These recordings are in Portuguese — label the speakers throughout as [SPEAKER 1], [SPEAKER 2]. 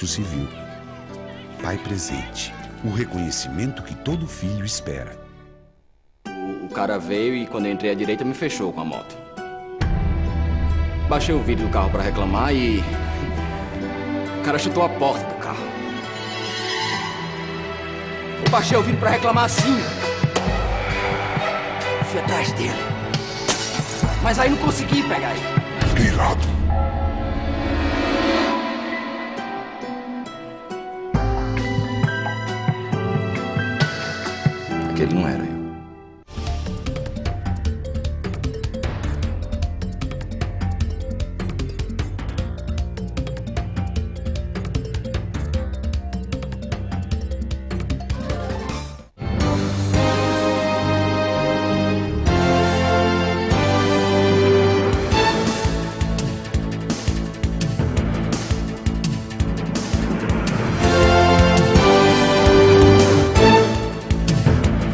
[SPEAKER 1] civil. Pai presente, o reconhecimento que todo filho espera.
[SPEAKER 2] O cara veio e quando eu entrei à direita me fechou com a moto. Baixei o vidro do carro pra reclamar e... o cara chutou a porta do carro. Eu baixei o vidro pra reclamar assim. Fui atrás dele. Mas aí não consegui pegar ele.
[SPEAKER 1] Irado.
[SPEAKER 2] Aquele não era eu.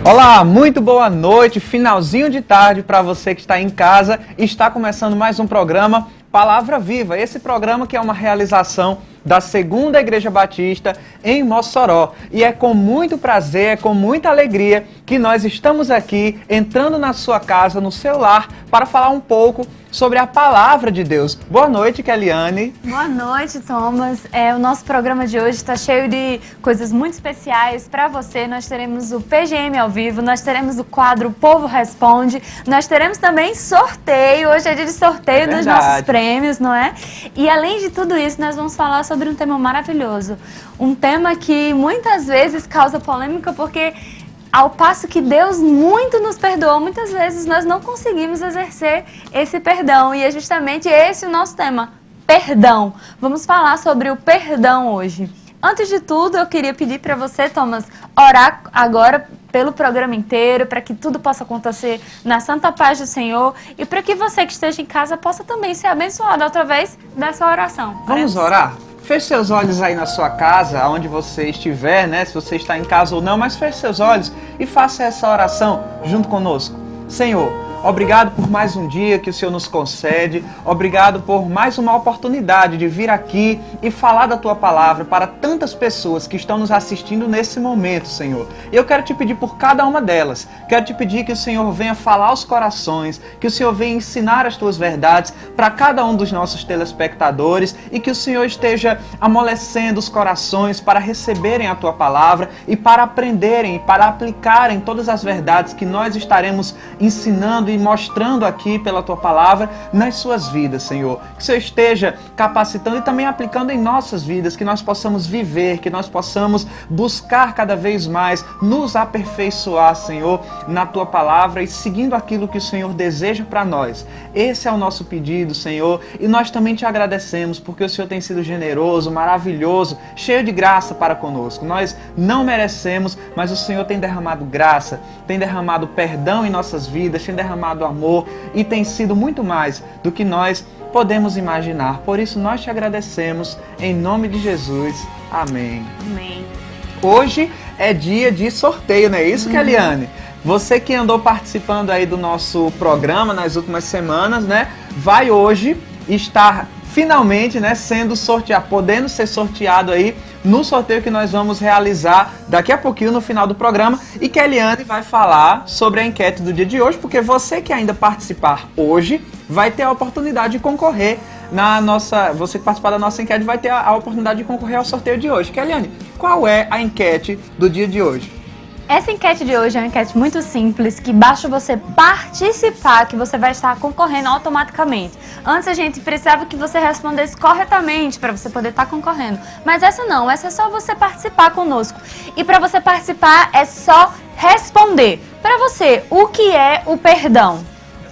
[SPEAKER 3] Olá, muito boa noite, finalzinho de tarde para você que está em casa. Está começando mais um programa Palavra Viva, esse programa que é uma realização da Segunda Igreja Batista em Mossoró. E é com muito prazer, é com muita alegria que nós estamos aqui entrando na sua casa, no seu lar, para falar um pouco sobre a Palavra de Deus. Boa noite, Keliane.
[SPEAKER 4] Boa noite, Thomas. O nosso programa de hoje está cheio de coisas muito especiais para você. Nós teremos o PGM ao vivo, nós teremos o quadro O Povo Responde, nós teremos também sorteio. Hoje é dia de sorteio dos nossos prêmios, não é? E além de tudo isso, nós vamos falar sobre um tema maravilhoso. Um tema que muitas vezes causa polêmica porque... ao passo que Deus muito nos perdoou, muitas vezes nós não conseguimos exercer esse perdão. E é justamente esse o nosso tema, perdão. Vamos falar sobre o perdão hoje. Antes de tudo, eu queria pedir para você, Thomas, orar agora pelo programa inteiro, para que tudo possa acontecer na santa paz do Senhor e para que você que esteja em casa possa também ser abençoado através dessa oração.
[SPEAKER 3] Vamos orar? Feche seus olhos aí na sua casa, onde você estiver, né? Se você está em casa ou não, mas feche seus olhos e faça essa oração junto conosco. Senhor, obrigado por mais um dia que o Senhor nos concede. Obrigado por mais uma oportunidade de vir aqui e falar da Tua Palavra para tantas pessoas que estão nos assistindo nesse momento, Senhor. E eu quero te pedir por cada uma delas. Quero te pedir que o Senhor venha falar aos corações, que o Senhor venha ensinar as Tuas verdades para cada um dos nossos telespectadores e que o Senhor esteja amolecendo os corações para receberem a Tua Palavra e para aprenderem e para aplicarem todas as verdades que nós estaremos ensinando e mostrando aqui pela Tua Palavra nas suas vidas, Senhor. Que o Senhor esteja capacitando e também aplicando em nossas vidas, que nós possamos viver, que nós possamos buscar cada vez mais, nos aperfeiçoar, Senhor, na Tua Palavra e seguindo aquilo que o Senhor deseja para nós. Esse é o nosso pedido, Senhor, e nós também te agradecemos porque o Senhor tem sido generoso, maravilhoso, cheio de graça para conosco. Nós não merecemos, mas o Senhor tem derramado graça, tem derramado perdão em nossas vidas, tem derramado amor e tem sido muito mais do que nós podemos imaginar. Por isso nós te agradecemos em nome de Jesus. Amém.
[SPEAKER 4] Amém.
[SPEAKER 3] Hoje é dia de sorteio, não é isso, Keliane? Você que andou participando aí do nosso programa nas últimas semanas, né? Vai hoje estar finalmente, né, sendo sorteado, podendo ser sorteado aí no sorteio que nós vamos realizar daqui a pouquinho no final do programa. E Keliane vai falar sobre a enquete do dia de hoje, porque você que ainda participar hoje vai ter a oportunidade de concorrer você que participar da nossa enquete vai ter a oportunidade de concorrer ao sorteio de hoje. Keliane, qual é a enquete do dia de hoje?
[SPEAKER 4] Essa enquete de hoje é uma enquete muito simples, que basta você participar, que você vai estar concorrendo automaticamente. Antes a gente precisava que você respondesse corretamente para você poder estar concorrendo. Mas essa não, essa é só você participar conosco. E para você participar é só responder. Para você, o que é o perdão?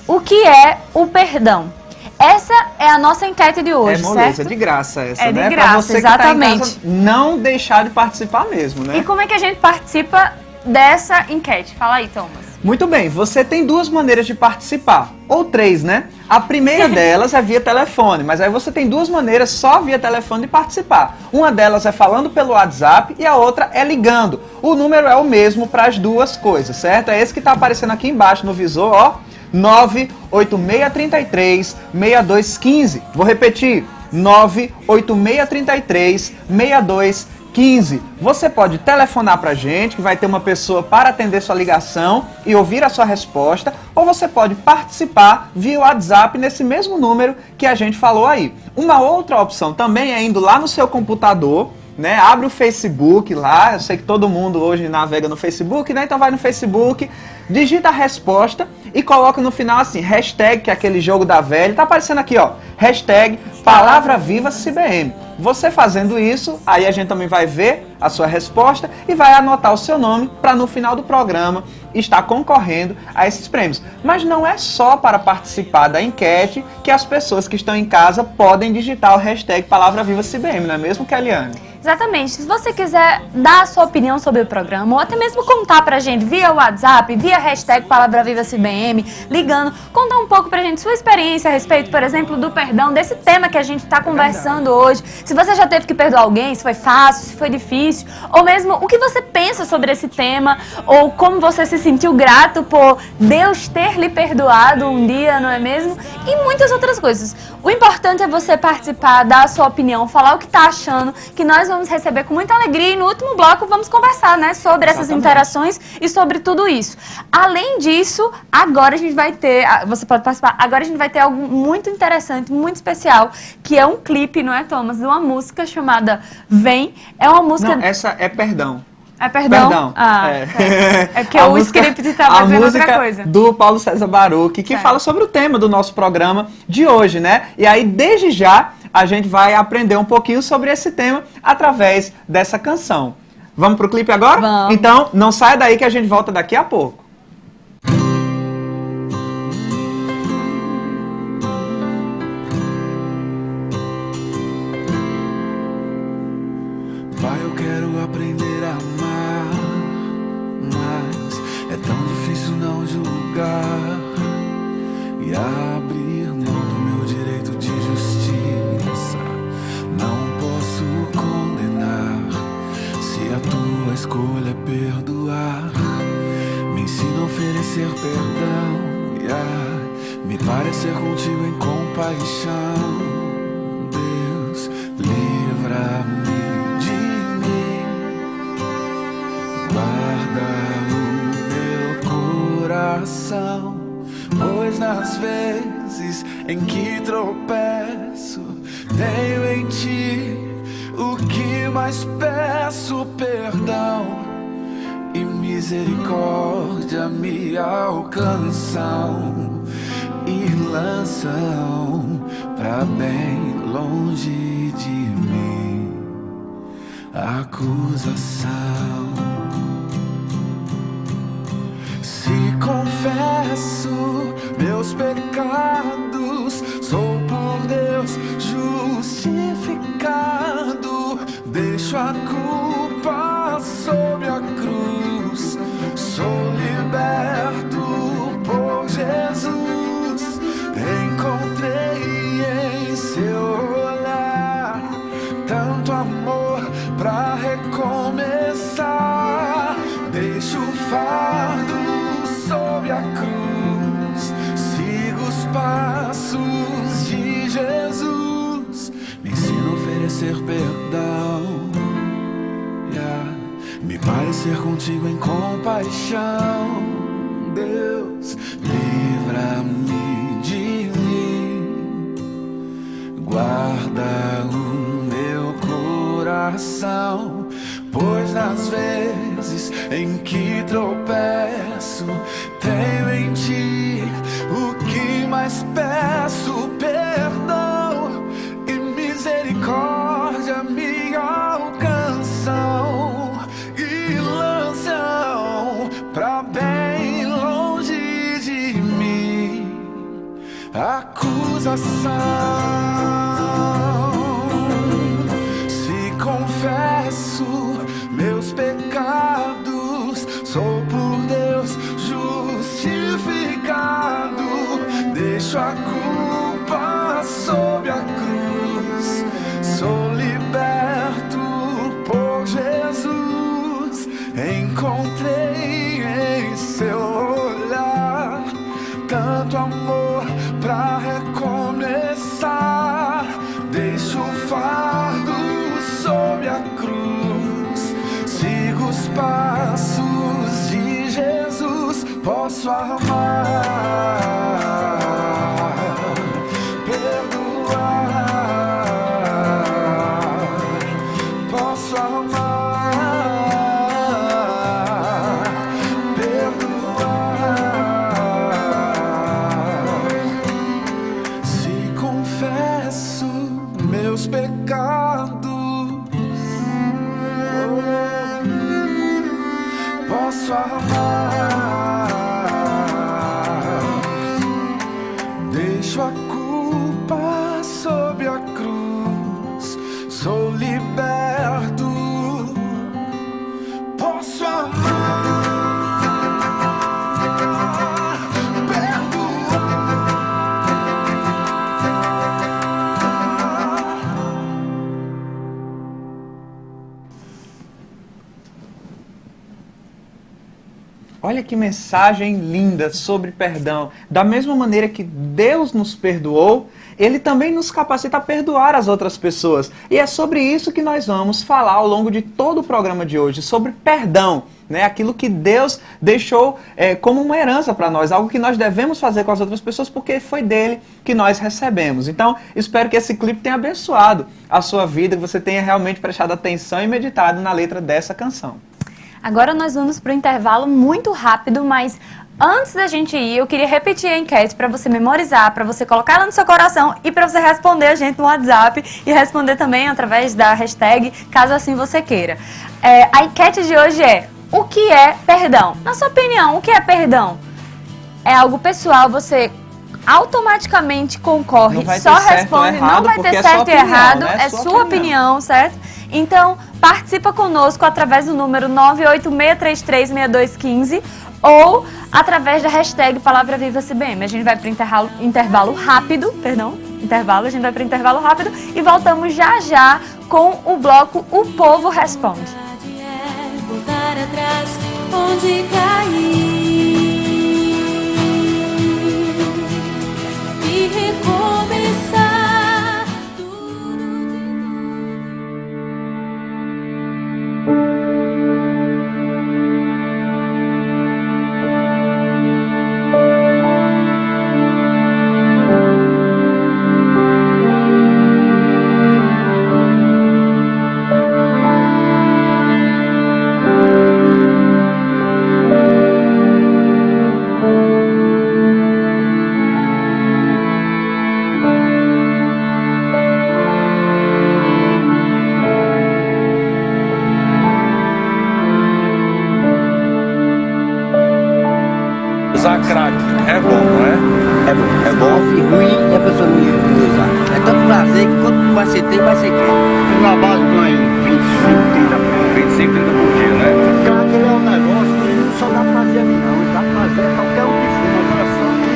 [SPEAKER 4] O que é o perdão? Essa é a nossa enquete de hoje,
[SPEAKER 3] moleza,
[SPEAKER 4] certo?
[SPEAKER 3] De graça essa,
[SPEAKER 4] é
[SPEAKER 3] né?
[SPEAKER 4] De graça,
[SPEAKER 3] pra você
[SPEAKER 4] exatamente.
[SPEAKER 3] Que tá em casa, não deixar de participar mesmo, né?
[SPEAKER 4] E como é que a gente participa dessa enquete? Fala aí, Thomas.
[SPEAKER 3] Muito bem, você tem duas maneiras de participar, ou três, né? A primeira delas é via telefone, mas aí você tem duas maneiras só via telefone de participar. Uma delas é falando pelo WhatsApp e a outra é ligando. O número é o mesmo para as duas coisas, certo? É esse que está aparecendo aqui embaixo no visor, ó, 98633-6215. Vou repetir, 98633-6215. Você pode telefonar pra gente, que vai ter uma pessoa para atender sua ligação e ouvir a sua resposta, ou você pode participar via WhatsApp nesse mesmo número que a gente falou aí. Uma outra opção também é indo lá no seu computador, né? Abre o Facebook lá, eu sei que todo mundo hoje navega no Facebook, né? Então vai no Facebook, digita a resposta e coloca no final assim, hashtag, que é aquele jogo da velha, tá aparecendo aqui, ó, hashtag Palavra Viva CBM. Você fazendo isso, aí a gente também vai ver a sua resposta e vai anotar o seu nome para no final do programa estar concorrendo a esses prêmios. Mas não é só para participar da enquete que as pessoas que estão em casa podem digitar o hashtag Palavra Viva CBM, não é mesmo, Keliane?
[SPEAKER 4] Exatamente. Se você quiser dar a sua opinião sobre o programa, ou até mesmo contar pra gente via WhatsApp, via hashtag Palavra Viva CBM, ligando, contar um pouco pra gente sua experiência a respeito, por exemplo, do perdão, desse tema que a gente tá conversando hoje. Se você já teve que perdoar alguém, se foi fácil, se foi difícil, ou mesmo o que você pensa sobre esse tema, ou como você se sentiu grato por Deus ter lhe perdoado um dia, não é mesmo? E muitas outras coisas. O importante é você participar, dar a sua opinião, falar o que tá achando, que nós vamos receber com muita alegria e no último bloco vamos conversar, né, sobre essas interações e sobre tudo isso. Além disso, agora a gente vai ter, você pode participar, agora a gente vai ter algo muito interessante, muito especial, que é um clipe, não é, Thomas, de uma música chamada Vem. É uma música...
[SPEAKER 3] Não, essa é Perdão.
[SPEAKER 4] É Perdão?
[SPEAKER 3] Perdão.
[SPEAKER 4] Ah, é porque o script estava dizendo outra coisa.
[SPEAKER 3] Do Paulo César Baruch, que fala sobre o tema do nosso programa de hoje, né? E aí, desde já, a gente vai aprender um pouquinho sobre esse tema através dessa canção. Vamos pro clipe agora?
[SPEAKER 4] Vamos.
[SPEAKER 3] Então, não saia daí que a gente volta daqui a pouco.
[SPEAKER 5] Pai, eu quero aprender a amar, mas é tão difícil não julgar e abrir mão do meu direito de justiça. Não posso condenar se a tua escolha é perdoar. Me ensina a oferecer perdão e a me parecer contigo em compaixão. Deus, livra-me. Guarda o meu coração, pois nas vezes em que tropeço, tenho em ti o que mais peço: perdão e misericórdia me alcançam e lançam pra bem longe de mim a acusação. Se confesso meus pecados, sou por Deus justificado. Deixo a culpa sob a cruz, sou liberto por Jesus. Encontrei em seu olhar tanto amor pra recomeçar. Deixo o fardo sob a cruz, sigo os passos de Jesus. Me ensina a oferecer perdão, me parecer contigo em compaixão. Deus, livra-me de mim, guarda o meu coração, pois nas vezes em que tropeço, tenho em ti o que mais peço: perdão e misericórdia me alcançam e lançam pra bem longe de mim a acusação. Se confesso meus pecados, sou por Deus justificado. Deixo a culpa sob a cruz, sou liberto por Jesus. Encontrei em seu olhar tanto amor pra recomeçar. Deixo os passos de Jesus, posso amar, perdoar, posso amar, perdoar. Se confesso meus pecados, posso amar, deixo a culpa sob a cruz, sou liberto, posso amar, perdoar.
[SPEAKER 3] Olha que mensagem linda sobre perdão. Da mesma maneira que Deus nos perdoou, Ele também nos capacita a perdoar as outras pessoas. E é sobre isso que nós vamos falar ao longo de todo o programa de hoje, sobre perdão, né? Aquilo que Deus deixou como uma herança para nós, algo que nós devemos fazer com as outras pessoas, porque foi dele que nós recebemos. Então, espero que esse clipe tenha abençoado a sua vida, que você tenha realmente prestado atenção e meditado na letra dessa canção.
[SPEAKER 4] Agora nós vamos para o intervalo muito rápido, mas antes da gente ir, eu queria repetir a enquete para você memorizar, para você colocar ela no seu coração e para você responder a gente no WhatsApp e responder também através da hashtag, caso assim você queira. A enquete de hoje é: o que é perdão? Na sua opinião, o que é perdão? É algo pessoal, você automaticamente concorre,
[SPEAKER 3] Não vai
[SPEAKER 4] só
[SPEAKER 3] ter certo
[SPEAKER 4] responde,
[SPEAKER 3] ou errado,
[SPEAKER 4] não vai
[SPEAKER 3] porque
[SPEAKER 4] ter
[SPEAKER 3] é sua
[SPEAKER 4] certo e
[SPEAKER 3] opinião,
[SPEAKER 4] errado,
[SPEAKER 3] né?
[SPEAKER 4] é
[SPEAKER 3] Sua
[SPEAKER 4] sua opinião, certo? Então, participa conosco através do número 986336215 ou através da hashtag Palavra Viva CBM. A gente vai para o intervalo rápido, a gente vai para o intervalo rápido e voltamos já já com o bloco O Povo Responde.
[SPEAKER 6] Voltar atrás onde caí e recomeçar tudo de
[SPEAKER 7] Usar crack é bom, não é?
[SPEAKER 8] É bom. É bom. Se ruim e a pessoa não usar. É tanto prazer que quanto mais você tem, mais você quer.
[SPEAKER 9] Na base ganha 25, 30 por dia.
[SPEAKER 7] 25, 30 por dia, né?
[SPEAKER 9] Crack é um negócio que não só dá prazer a mim, não. Ele dá prazer a qualquer um que fuma. Agora só que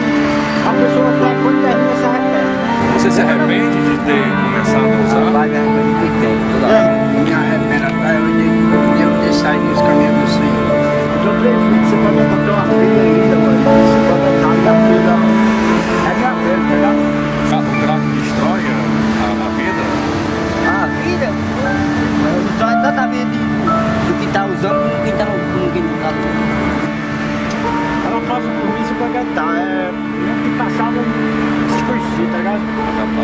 [SPEAKER 9] a pessoa quando termina se arrepende.
[SPEAKER 7] Você se arrepende de ter começado a usar?
[SPEAKER 8] Vai me arrepender muito tempo, toda hora.
[SPEAKER 10] Me arrependo até hoje de eu ter saído dos caminhos do Senhor.
[SPEAKER 9] Eu tenho 3 filhos, você pode encontrar uma filha ainda, mano. Você pode entrar na filha. É minha vez, tá ligado?
[SPEAKER 7] O crack destrói a vida?
[SPEAKER 8] A vida? Não é tanta vida do que tá usando como quem tá no que não tá usando.
[SPEAKER 9] Ela passa por mim, você pode entrar. É mesmo que passava desconhecido, tá ligado?
[SPEAKER 7] A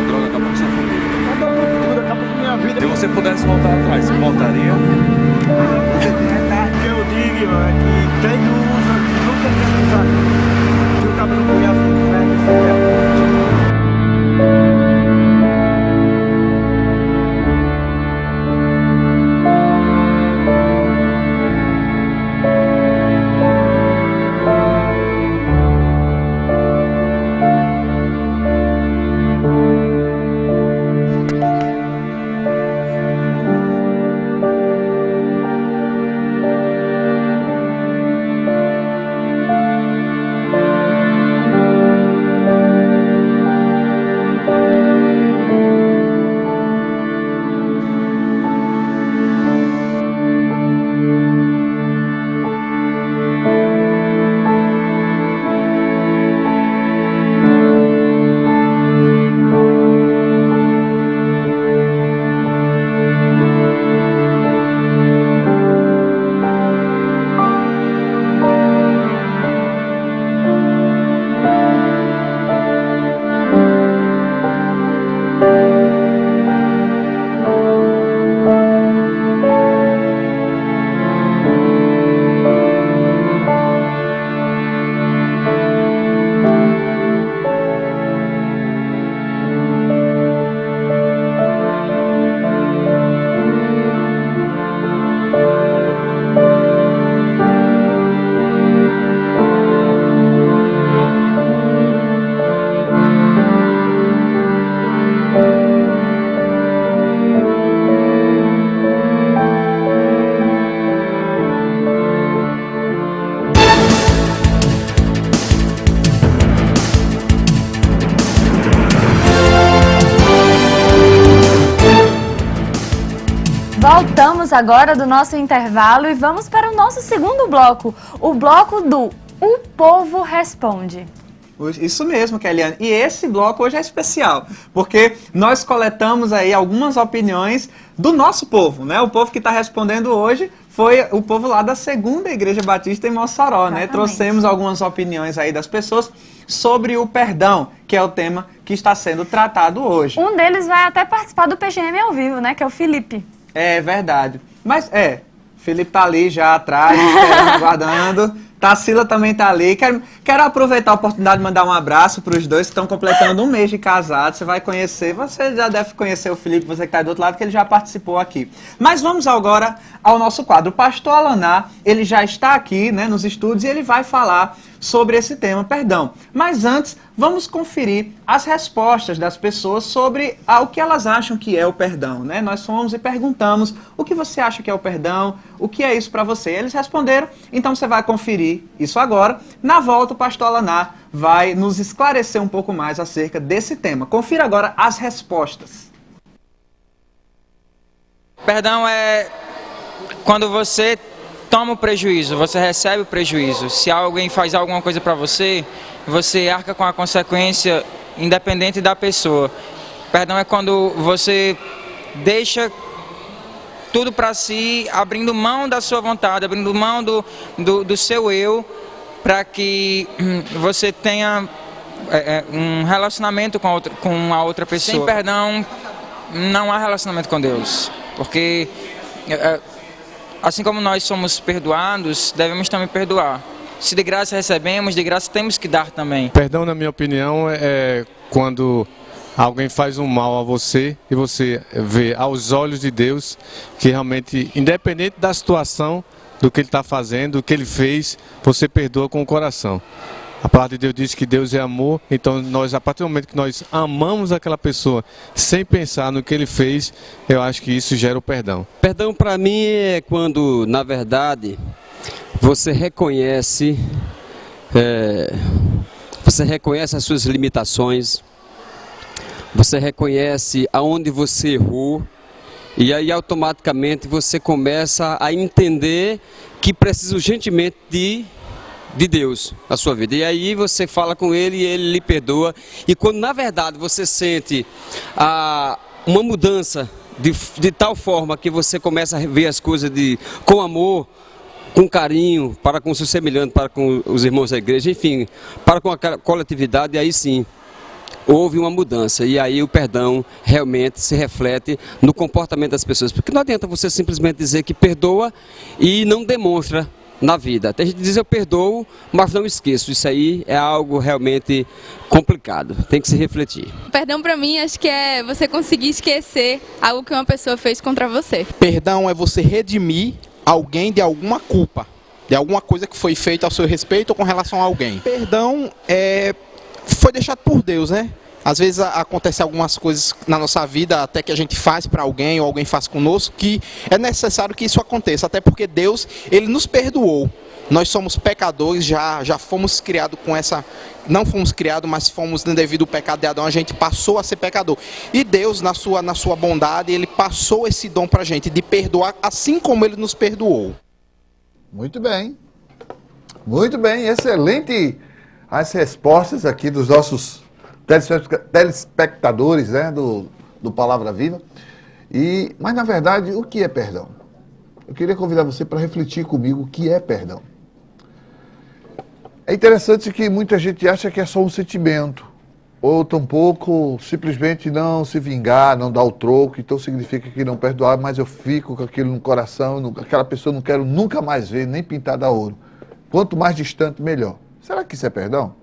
[SPEAKER 7] droga acabou com sua família.
[SPEAKER 9] Acabou com tudo, acabou com minha vida.
[SPEAKER 7] Se você pudesse voltar atrás, você voltaria?
[SPEAKER 9] O que eu digo, mano, é que quem não usa, nunca quer usar. Se o cabelo não conhece, não
[SPEAKER 4] Voltamos agora do nosso intervalo e vamos para o nosso segundo bloco, o bloco do O Povo Responde.
[SPEAKER 3] Isso mesmo, Keliane. E esse bloco hoje é especial, porque nós coletamos aí algumas opiniões do nosso povo, né? O povo que está respondendo hoje foi o povo lá da Segunda Igreja Batista em Mossoró, né? Trouxemos algumas opiniões aí das pessoas sobre o perdão, que é o tema que está sendo tratado hoje.
[SPEAKER 4] Um deles vai até participar do PGM ao vivo, né? Que é o Felipe.
[SPEAKER 3] É verdade. Mas Felipe tá ali já atrás, esperando, aguardando. Tarsila também tá ali. Quero aproveitar a oportunidade de mandar um abraço para os dois que estão completando um mês de casado. Você vai conhecer, você já deve conhecer o Felipe, você que está do outro lado, que ele já participou aqui. Mas vamos agora ao nosso quadro. O pastor Alaná, ele já está aqui, né, nos estúdios, e ele vai falar sobre esse tema, perdão. Mas antes, vamos conferir as respostas das pessoas sobre o que elas acham que é o perdão, né? Nós fomos e perguntamos o que você acha que é o perdão, o que é isso para você. Eles responderam, então você vai conferir isso agora. Na volta, o pastor Alaná vai nos esclarecer um pouco mais acerca desse tema. Confira agora as respostas.
[SPEAKER 11] Perdão é quando você toma o prejuízo, você recebe o prejuízo. Se alguém faz alguma coisa para você, você arca com a consequência independente da pessoa. Perdão é quando você deixa tudo para si, abrindo mão da sua vontade, abrindo mão do seu eu, para que você tenha um relacionamento com a outra pessoa. Sem perdão, não há relacionamento com Deus, porque assim como nós somos perdoados, devemos também perdoar. Se de graça recebemos, de graça temos que dar também.
[SPEAKER 12] Perdão, na minha opinião, é quando alguém faz um mal a você e você vê aos olhos de Deus que realmente, independente da situação, do que ele está fazendo, do que ele fez, você perdoa com o coração. A palavra de Deus diz que Deus é amor, então nós, a partir do momento que nós amamos aquela pessoa sem pensar no que ele fez, eu acho que isso gera o perdão.
[SPEAKER 13] Perdão para mim é quando, na verdade, você reconhece as suas limitações, você reconhece aonde você errou, e aí automaticamente você começa a entender que precisa urgentemente de Deus na sua vida. E aí você fala com ele e ele lhe perdoa. E quando na verdade você sente uma mudança de tal forma que você começa a ver as coisas com amor, com carinho, para com o seu semelhante, para com os irmãos da igreja, enfim, para com a coletividade, aí sim houve uma mudança. E aí o perdão realmente se reflete no comportamento das pessoas. Porque não adianta você simplesmente dizer que perdoa e não demonstra na vida. Tem gente que diz eu perdoo, mas não esqueço. Isso aí é algo realmente complicado. Tem que se refletir.
[SPEAKER 14] Perdão para mim, acho que é você conseguir esquecer algo que uma pessoa fez contra você.
[SPEAKER 15] Perdão é você redimir alguém de alguma culpa, de alguma coisa que foi feita ao seu respeito ou com relação a alguém. Perdão foi deixado por Deus, né? Às vezes acontecem algumas coisas na nossa vida, até que a gente faz para alguém ou alguém faz conosco, que é necessário que isso aconteça, até porque Deus, Ele nos perdoou. Nós somos pecadores, já fomos criados com essa... Não fomos criados, mas fomos devido ao pecado de Adão, a gente passou a ser pecador. E Deus, na sua bondade, Ele passou esse dom para a gente, de perdoar assim como Ele nos perdoou.
[SPEAKER 16] Muito bem, excelente as respostas aqui dos nossos telespectadores, né, do Palavra Viva. Mas, na verdade, o que é perdão? Eu queria convidar você para refletir comigo o que é perdão. É interessante que muita gente acha que é só um sentimento, ou tampouco simplesmente não se vingar, não dar o troco, então significa que não perdoar, mas eu fico com aquilo no coração, aquela pessoa não quero nunca mais ver, nem pintada a ouro. Quanto mais distante, melhor. Será que isso é perdão?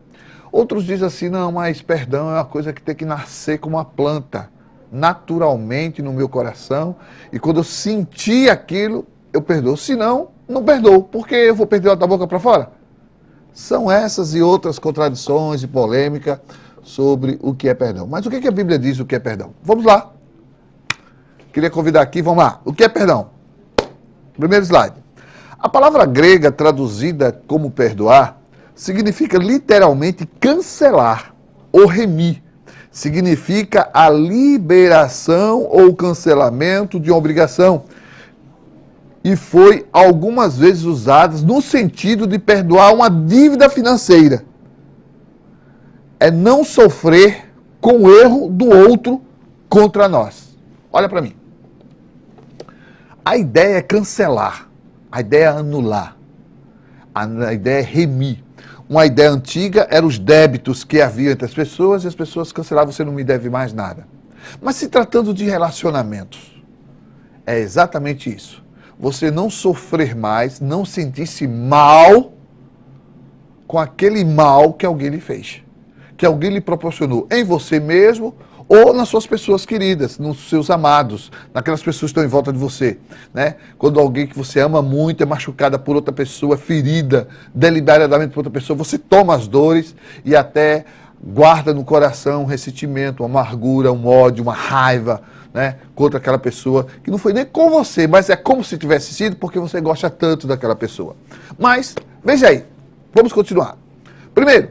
[SPEAKER 16] Outros dizem assim, não, mas perdão é uma coisa que tem que nascer como uma planta, naturalmente no meu coração, e quando eu sentir aquilo, eu perdoo. Se não, não perdoo, porque eu vou perdoar da boca para fora. São essas e outras contradições e polêmica sobre o que é perdão. Mas o que a Bíblia diz o que é perdão? Vamos lá. Queria convidar aqui, vamos lá. O que é perdão? Primeiro slide. A palavra grega traduzida como perdoar significa literalmente cancelar ou remir. Significa a liberação ou cancelamento de uma obrigação. e foi algumas vezes usada no sentido de perdoar uma dívida financeira. É não sofrer com o erro do outro contra nós. Olha para mim. A ideia é cancelar, a ideia é anular, a ideia é remir. Uma ideia antiga era os débitos que havia entre as pessoas e as pessoas cancelavam, você não me deve mais nada. Mas se tratando de relacionamentos, é exatamente isso. Você não sofrer mais, não sentir-se mal com aquele mal que alguém lhe fez, que alguém lhe proporcionou em você mesmo ou nas suas pessoas queridas, nos seus amados, naquelas pessoas que estão em volta de você, né? Quando alguém que você ama muito é machucada por outra pessoa, ferida deliberadamente por outra pessoa, você toma as dores e até guarda no coração um ressentimento, uma amargura, um ódio, uma raiva, né, contra aquela pessoa que não foi nem com você, mas é como se tivesse sido porque você gosta tanto daquela pessoa. Mas, veja aí, vamos continuar. Primeiro,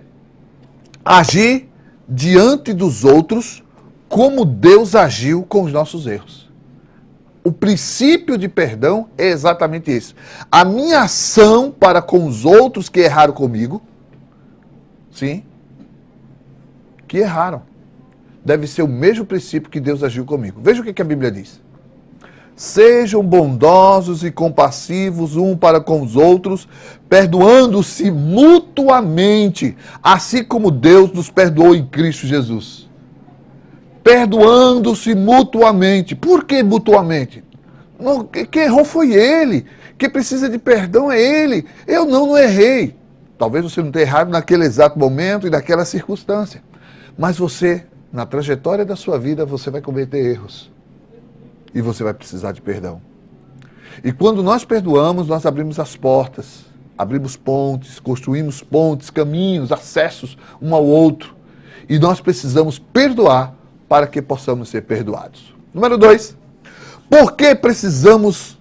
[SPEAKER 16] agir diante dos outros como Deus agiu com os nossos erros. O princípio de perdão é exatamente isso. A minha ação para com os outros que erraram comigo, sim, que erraram, deve ser o mesmo princípio que Deus agiu comigo. Veja o que a Bíblia diz. Sejam bondosos e compassivos um para com os outros, perdoando-se mutuamente, assim como Deus nos perdoou em Cristo Jesus. Perdoando-se mutuamente. Por que mutuamente? Não, quem errou foi ele. Quem precisa de perdão é ele. Eu não errei. Talvez você não tenha errado naquele exato momento e naquela circunstância. Mas você, na trajetória da sua vida, você vai cometer erros. E você vai precisar de perdão. E quando nós perdoamos, nós abrimos as portas, abrimos pontes, construímos pontes, caminhos, acessos um ao outro. E nós precisamos perdoar para que possamos ser perdoados. Número 2. Por que precisamos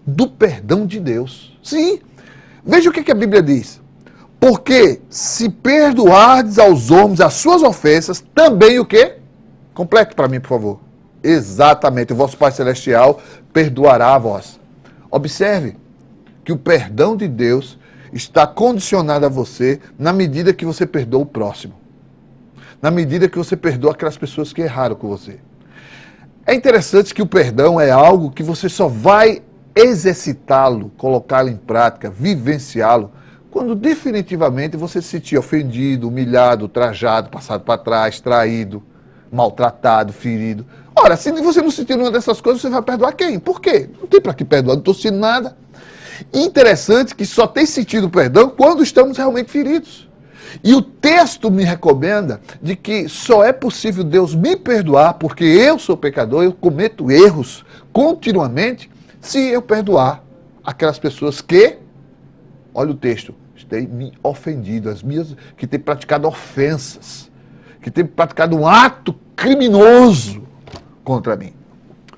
[SPEAKER 16] do perdão de Deus? Sim, veja o que a Bíblia diz. Porque se perdoardes aos homens as suas ofensas, também o quê? Complete para mim, por favor. Exatamente, o vosso Pai Celestial perdoará a vós. Observe que o perdão de Deus está condicionado a você na medida que você perdoa o próximo. Na medida que você perdoa aquelas pessoas que erraram com você. É interessante que o perdão é algo que você só vai exercitá-lo, colocá-lo em prática, vivenciá-lo, quando definitivamente você se sentir ofendido, humilhado, ultrajado, passado para trás, traído, maltratado, ferido. Ora, se você não sentir nenhuma dessas coisas, você vai perdoar quem? Por quê? Não tem para que perdoar, não estou sentindo nada. Interessante que só tem sentido perdão quando estamos realmente feridos. E o texto me recomenda de que só é possível Deus me perdoar, porque eu sou pecador, eu cometo erros continuamente, se eu perdoar aquelas pessoas que, olha o texto, têm me ofendido, as minhas que têm praticado ofensas, que têm praticado um ato criminoso contra mim.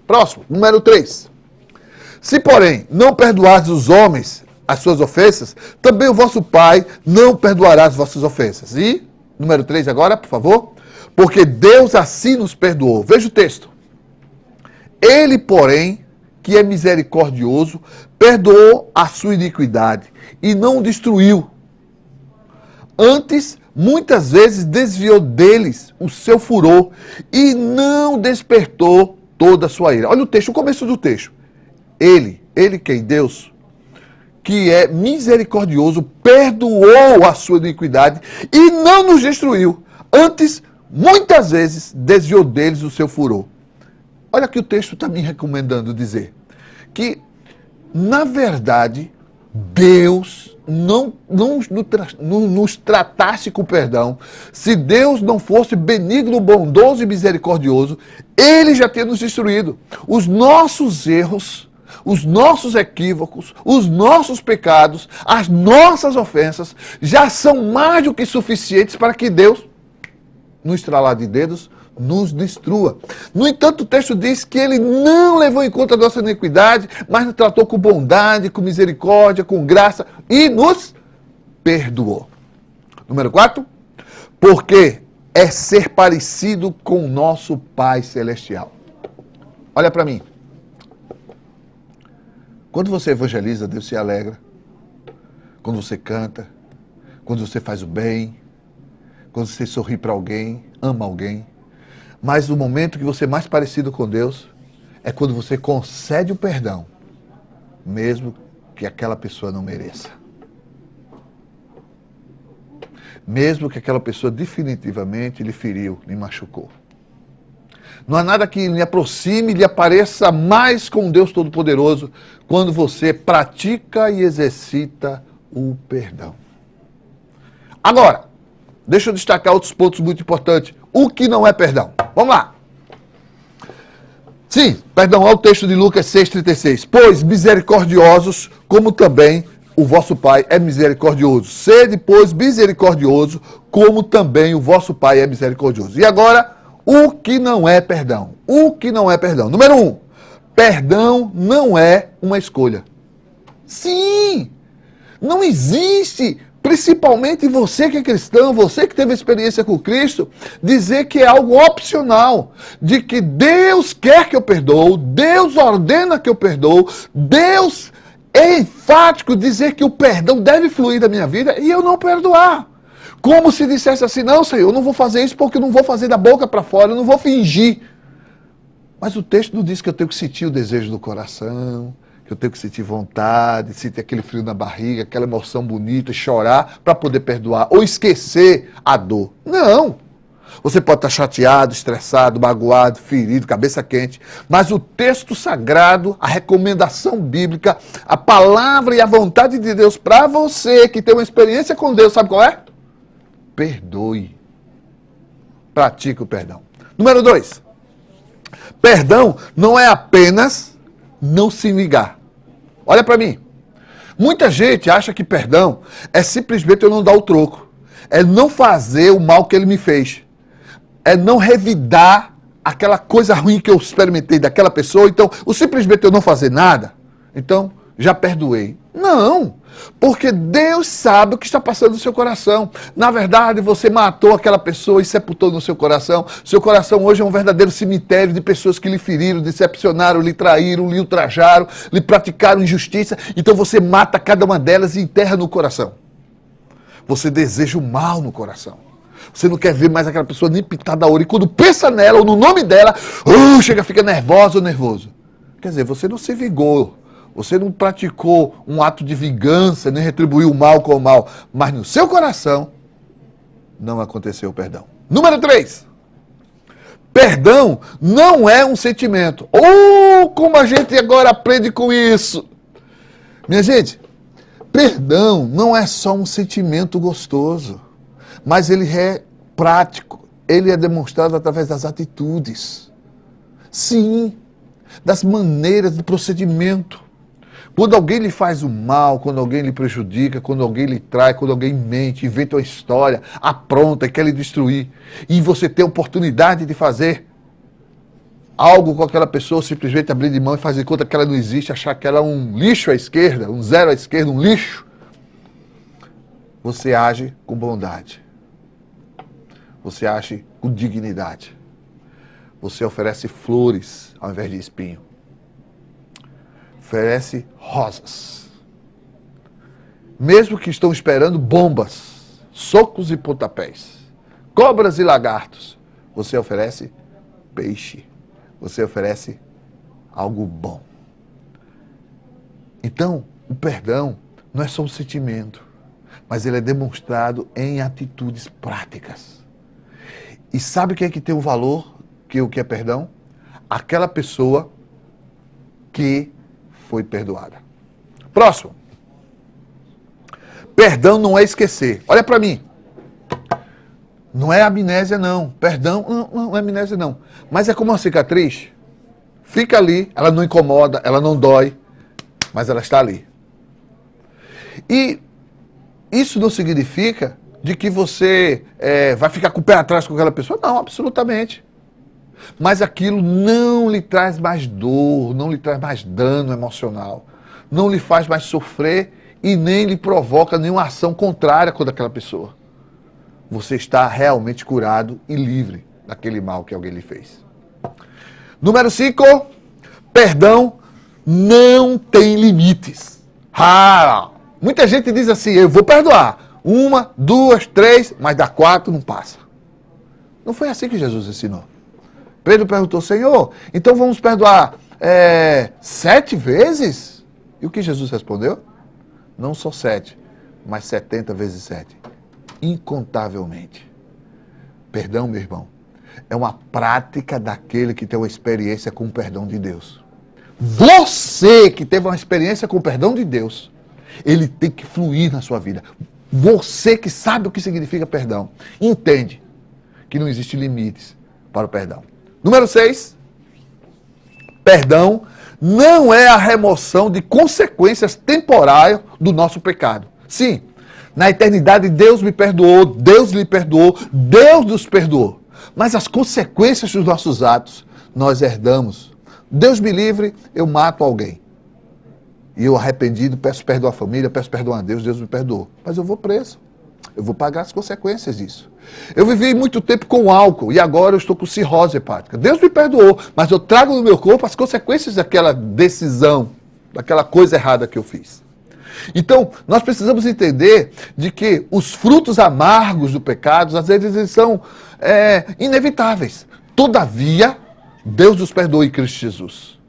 [SPEAKER 16] Próximo, número 3. Se, porém, não perdoardes os homens as suas ofensas, também o vosso Pai não perdoará as vossas ofensas. E, número 3 agora, por favor. Porque Deus assim nos perdoou. Veja o texto. Ele, porém, que é misericordioso, perdoou a sua iniquidade e não o destruiu. Antes, muitas vezes desviou deles o seu furor e não despertou toda a sua ira. Olha o texto, o começo do texto. Ele quem? Deus, que é misericordioso, perdoou a sua iniquidade e não nos destruiu. Antes, muitas vezes, desviou deles o seu furor. Olha que o texto está me recomendando dizer. Que, na verdade, Deus não nos tratasse com perdão. Se Deus não fosse benigno, bondoso e misericordioso, Ele já teria nos destruído. Os nossos erros, os nossos equívocos, os nossos pecados, as nossas ofensas, já são mais do que suficientes para que Deus, no estralar de dedos, nos destrua. No entanto, o texto diz que ele não levou em conta a nossa iniquidade, mas nos tratou com bondade, com misericórdia, com graça e nos perdoou. Número 4. Porque é ser parecido com o nosso Pai Celestial. Olha para mim. Quando você evangeliza, Deus se alegra. Quando você canta, quando você faz o bem, quando você sorri para alguém, ama alguém. Mas o momento que você é mais parecido com Deus é quando você concede o perdão, mesmo que aquela pessoa não mereça. Mesmo que aquela pessoa definitivamente lhe feriu, lhe machucou. Não há nada que lhe aproxime, lhe apareça mais com Deus Todo-Poderoso quando você pratica e exercita o perdão. Agora, deixa eu destacar outros pontos muito importantes. O que não é perdão? Vamos lá. Sim, perdão, olha o texto de Lucas 6,36. Pois misericordiosos, como também o vosso Pai é misericordioso. Sede, pois, misericordioso, como também o vosso Pai é misericordioso. E agora, o que não é perdão? O que não é perdão? Número 1, perdão não é uma escolha. Sim, não existe, principalmente você que é cristão, você que teve experiência com Cristo, dizer que é algo opcional, de que Deus quer que eu perdoo, Deus ordena que eu perdoo, Deus é enfático dizer que o perdão deve fluir da minha vida e eu não perdoar. Como se dissesse assim, não, Senhor, eu não vou fazer isso porque eu não vou fazer da boca para fora, eu não vou fingir. Mas o texto não diz que eu tenho que sentir o desejo do coração, que eu tenho que sentir vontade, sentir aquele frio na barriga, aquela emoção bonita, chorar para poder perdoar ou esquecer a dor. Não. Você pode estar chateado, estressado, magoado, ferido, cabeça quente, mas o texto sagrado, a recomendação bíblica, a palavra e a vontade de Deus para você que tem uma experiência com Deus, sabe qual é? Perdoe. Pratique o perdão. Número 2. Perdão não é apenas não se vingar. Olha para mim. Muita gente acha que perdão é simplesmente eu não dar o troco. É não fazer o mal que ele me fez. É não revidar aquela coisa ruim que eu experimentei daquela pessoa. Então, o simplesmente eu não fazer nada, então já perdoei. Não, porque Deus sabe o que está passando no seu coração. Na verdade, você matou aquela pessoa e sepultou no seu coração. Seu coração hoje é um verdadeiro cemitério de pessoas que lhe feriram, decepcionaram, lhe traíram, lhe ultrajaram, lhe praticaram injustiça. Então você mata cada uma delas e enterra no coração. Você deseja o mal no coração. Você não quer ver mais aquela pessoa nem pintada a ouro. E quando pensa nela ou no nome dela, fica nervosa ou nervoso. Quer dizer, você não se vingou. Você não praticou um ato de vingança, nem retribuiu o mal com o mal. Mas no seu coração, não aconteceu o perdão. Número 3. Perdão não é um sentimento. Como a gente agora aprende com isso. Minha gente, perdão não é só um sentimento gostoso. Mas ele é prático. Ele é demonstrado através das atitudes. Sim, das maneiras, do procedimento. Quando alguém lhe faz o mal, quando alguém lhe prejudica, quando alguém lhe trai, quando alguém mente, inventa uma história, apronta e quer lhe destruir, e você tem a oportunidade de fazer algo com aquela pessoa, simplesmente abrir de mão e fazer conta que ela não existe, achar que ela é um lixo à esquerda, um zero à esquerda, um lixo, você age com bondade. Você age com dignidade. Você oferece flores ao invés de espinho. Oferece rosas. Mesmo que estão esperando bombas, socos e pontapés, cobras e lagartos, você oferece peixe. Você oferece algo bom. Então, o perdão não é só um sentimento, mas ele é demonstrado em atitudes práticas. E sabe quem é que tem o valor, o que é perdão? Aquela pessoa que foi perdoada. Próximo. Perdão não é esquecer. Olha para mim. Não é amnésia, não. Perdão não é amnésia, não. Mas é como uma cicatriz. Fica ali, ela não incomoda, ela não dói, mas ela está ali. E isso não significa de que você vai ficar com o pé atrás com aquela pessoa. Não, absolutamente. Mas aquilo não lhe traz mais dor, não lhe traz mais dano emocional, não lhe faz mais sofrer e nem lhe provoca nenhuma ação contrária contra aquela pessoa. Você está realmente curado e livre daquele mal que alguém lhe fez. Número 5, perdão não tem limites. Muita gente diz assim, eu vou perdoar. 1, 2, 3, mas da 4 não passa. Não foi assim que Jesus ensinou. Pedro perguntou, Senhor, então vamos perdoar 7 vezes? E o que Jesus respondeu? Não só 7, mas 70 vezes 7. Incontavelmente. Perdão, meu irmão, é uma prática daquele que tem uma experiência com o perdão de Deus. Você que teve uma experiência com o perdão de Deus, ele tem que fluir na sua vida. Você que sabe o que significa perdão, entende que não existe limites para o perdão. Número 6, perdão não é a remoção de consequências temporárias do nosso pecado. Sim, na eternidade Deus me perdoou, Deus lhe perdoou, Deus nos perdoou. Mas as consequências dos nossos atos nós herdamos. Deus me livre, eu mato alguém. E eu arrependido, peço perdão à família, peço perdão a Deus, Deus me perdoou. Mas eu vou preso. Eu vou pagar as consequências disso. Eu vivi muito tempo com álcool e agora eu estou com cirrose hepática. Deus me perdoou, mas eu trago no meu corpo as consequências daquela decisão, daquela coisa errada que eu fiz. Então, nós precisamos entender de que os frutos amargos do pecado, às vezes, eles são inevitáveis. Todavia, Deus nos perdoa em Cristo Jesus.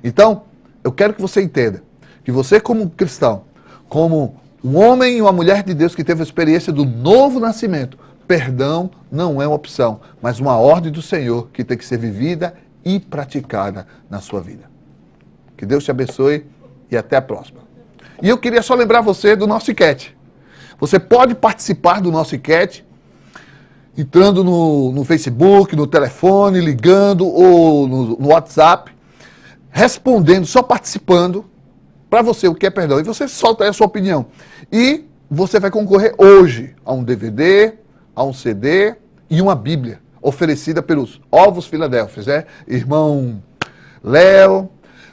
[SPEAKER 16] Então, eu quero que você entenda que você, como cristão, como um homem e uma mulher de Deus que teve a experiência do novo nascimento, perdão não é uma opção, mas uma ordem do Senhor que tem que ser vivida e praticada na sua vida. Que Deus te abençoe e até a próxima. E eu queria só lembrar você do nosso enquete. Você pode participar do nosso enquete entrando no Facebook, no telefone, ligando ou no WhatsApp, respondendo, só participando para você o que é perdão. E você solta aí a sua opinião. E você vai concorrer hoje a um DVD, a um CD e uma Bíblia oferecida pelos Ovos Filadélfias, né? Irmão Léo,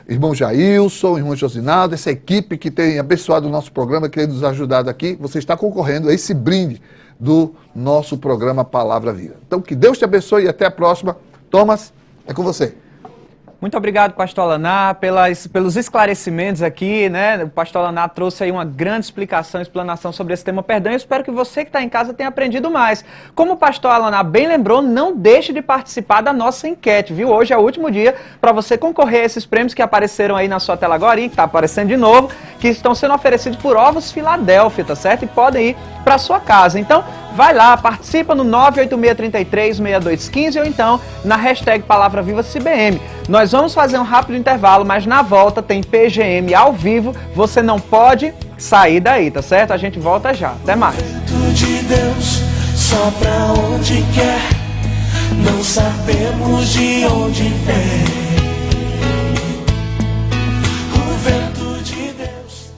[SPEAKER 16] irmão Jailson, irmão Josinaldo, essa equipe que tem abençoado o nosso programa, que tem nos ajudado aqui, você está concorrendo a esse brinde do nosso programa Palavra Viva. Então, que Deus te abençoe e até a próxima. Thomas, é com você.
[SPEAKER 3] Muito obrigado, pastor Alaná, pelos esclarecimentos aqui, né? O pastor Alaná trouxe aí uma grande explicação, explanação sobre esse tema perdão. Eu espero que você que está em casa tenha aprendido mais. Como o pastor Alaná bem lembrou, não deixe de participar da nossa enquete, viu? Hoje é o último dia para você concorrer a esses prêmios que apareceram aí na sua tela agora, que está aparecendo de novo, que estão sendo oferecidos por Ovos Filadélfia, tá certo? E podem ir para sua casa. Então, vai lá, participa no 986336215 ou então na hashtag Palavra Viva CBM. Nós vamos fazer um rápido intervalo, mas na volta tem PGM ao vivo. Você não pode sair daí, tá certo? A gente volta já. Até mais.
[SPEAKER 5] De Deus, só pra onde quer, não sabemos de onde vem. O vento de Deus.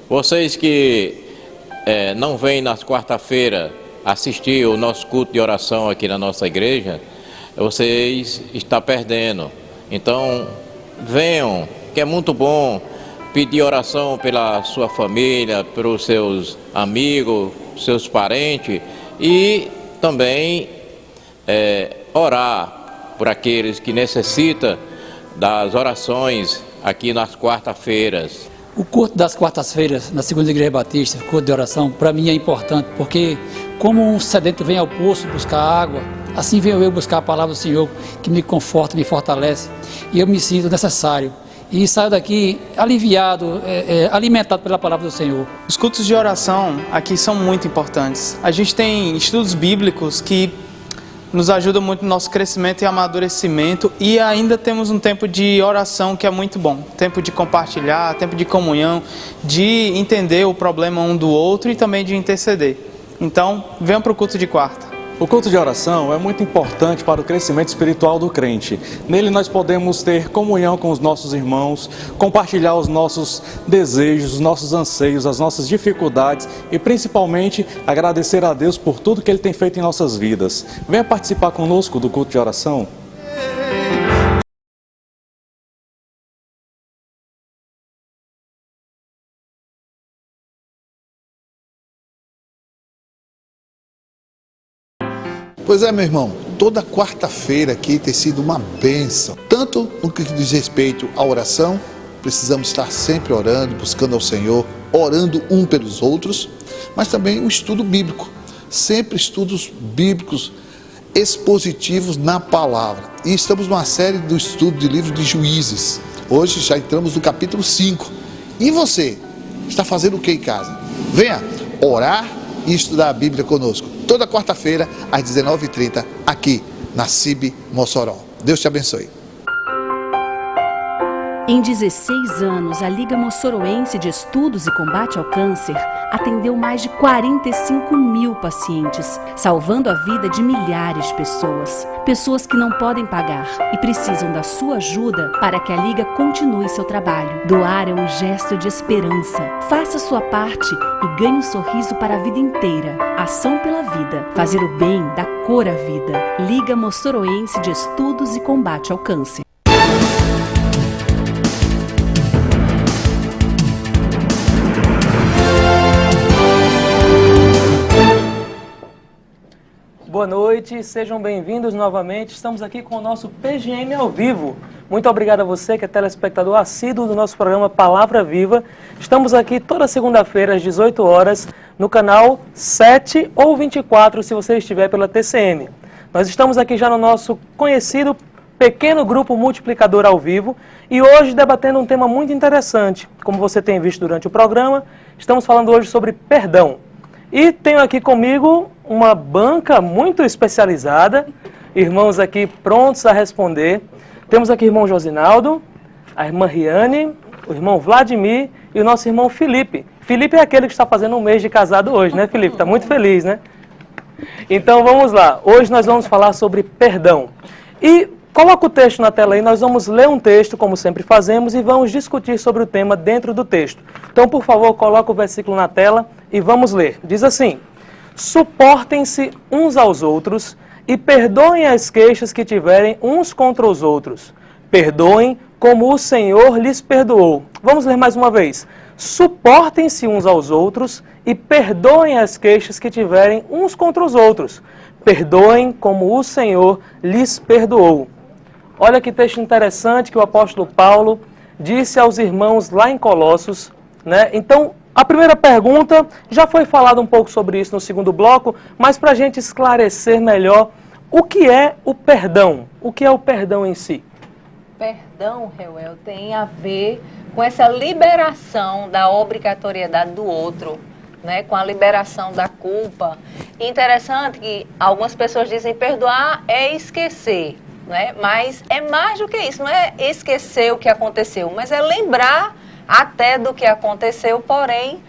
[SPEAKER 17] Vocês que não vêm nas quarta-feiras assistir o nosso culto de oração aqui na nossa igreja, vocês estão perdendo. Então, venham, que é muito bom pedir oração pela sua família, pelos seus amigos, seus parentes e também orar por aqueles que necessitam das orações aqui nas quarta-feiras.
[SPEAKER 18] O culto das quartas-feiras na Segunda Igreja Batista, o culto de oração, para mim é importante, porque como um sedento vem ao poço buscar água, assim venho eu buscar a palavra do Senhor, que me conforta, me fortalece, e eu me sinto necessário. E saio daqui aliviado, alimentado pela palavra do Senhor.
[SPEAKER 19] Os cultos de oração aqui são muito importantes. A gente tem estudos bíblicos que nos ajuda muito no nosso crescimento e amadurecimento, e ainda temos um tempo de oração que é muito bom, tempo de compartilhar, tempo de comunhão, de entender o problema um do outro e também de interceder. Então, venham para o culto de quarta.
[SPEAKER 7] O culto de oração é muito importante para o crescimento espiritual do crente. Nele nós podemos ter comunhão com os nossos irmãos, compartilhar os nossos desejos, os nossos anseios, as nossas dificuldades e principalmente agradecer a Deus por tudo que Ele tem feito em nossas vidas. Venha participar conosco do culto de oração.
[SPEAKER 16] Pois é, meu irmão, toda quarta-feira aqui tem sido uma bênção. Tanto no que diz respeito à oração, precisamos estar sempre orando, buscando ao Senhor, orando um pelos outros, mas também o estudo bíblico. Sempre estudos bíblicos expositivos na palavra. E estamos numa série do estudo de livro de Juízes. Hoje já entramos no capítulo 5. E você, está fazendo o que em casa? Venha orar e estudar a Bíblia conosco. Toda quarta-feira, às 19h30, aqui na CIB Mossoró. Deus te abençoe.
[SPEAKER 20] Em 16 anos, a Liga Moçoroense de Estudos e Combate ao Câncer atendeu mais de 45 mil pacientes, salvando a vida de milhares de pessoas. Pessoas que não podem pagar e precisam da sua ajuda para que a Liga continue seu trabalho. Doar é um gesto de esperança. Faça sua parte e ganhe um sorriso para a vida inteira. Ação pela vida. Fazer o bem dá cor à vida. Liga Moçoroense de Estudos e Combate ao Câncer.
[SPEAKER 21] Boa noite, sejam bem-vindos novamente. Estamos aqui com o nosso PGM ao vivo. Muito obrigado a você que é telespectador assíduo do nosso programa Palavra Viva. Estamos aqui toda segunda-feira às 18 horas no canal 7 ou 24 se você estiver pela TCM. Nós estamos aqui já no nosso conhecido pequeno grupo multiplicador ao vivo e hoje debatendo um tema muito interessante. Como você tem visto durante o programa, estamos falando hoje sobre perdão. E tenho aqui comigo uma banca muito especializada, irmãos aqui prontos a responder. Temos aqui o irmão Josinaldo, a irmã Riane, o irmão Vladimir e o nosso irmão Felipe. Felipe é aquele que está fazendo um mês de casado hoje, né, Felipe? Está muito feliz, né? Então vamos lá. Hoje nós vamos falar sobre perdão. E coloca o texto na tela aí, nós vamos ler um texto, como sempre fazemos, e vamos discutir sobre o tema dentro do texto. Então, por favor, coloca o versículo na tela e vamos ler. Diz assim: suportem-se uns aos outros e perdoem as queixas que tiverem uns contra os outros. Perdoem como o Senhor lhes perdoou. Vamos ler mais uma vez. Suportem-se uns aos outros e perdoem as queixas que tiverem uns contra os outros. Perdoem como o Senhor lhes perdoou. Olha que texto interessante que o apóstolo Paulo disse aos irmãos lá em Colossos, né? Então, a primeira pergunta, já foi falado um pouco sobre isso no segundo bloco, mas para a gente esclarecer melhor, o que é o perdão? O que é o perdão em si?
[SPEAKER 22] Perdão, Reuel, tem a ver com essa liberação da obrigatoriedade do outro, né? Com a liberação da culpa. E interessante que algumas pessoas dizem perdoar é esquecer, né? Mas é mais do que isso, não é esquecer o que aconteceu, mas é lembrar até do que aconteceu, porém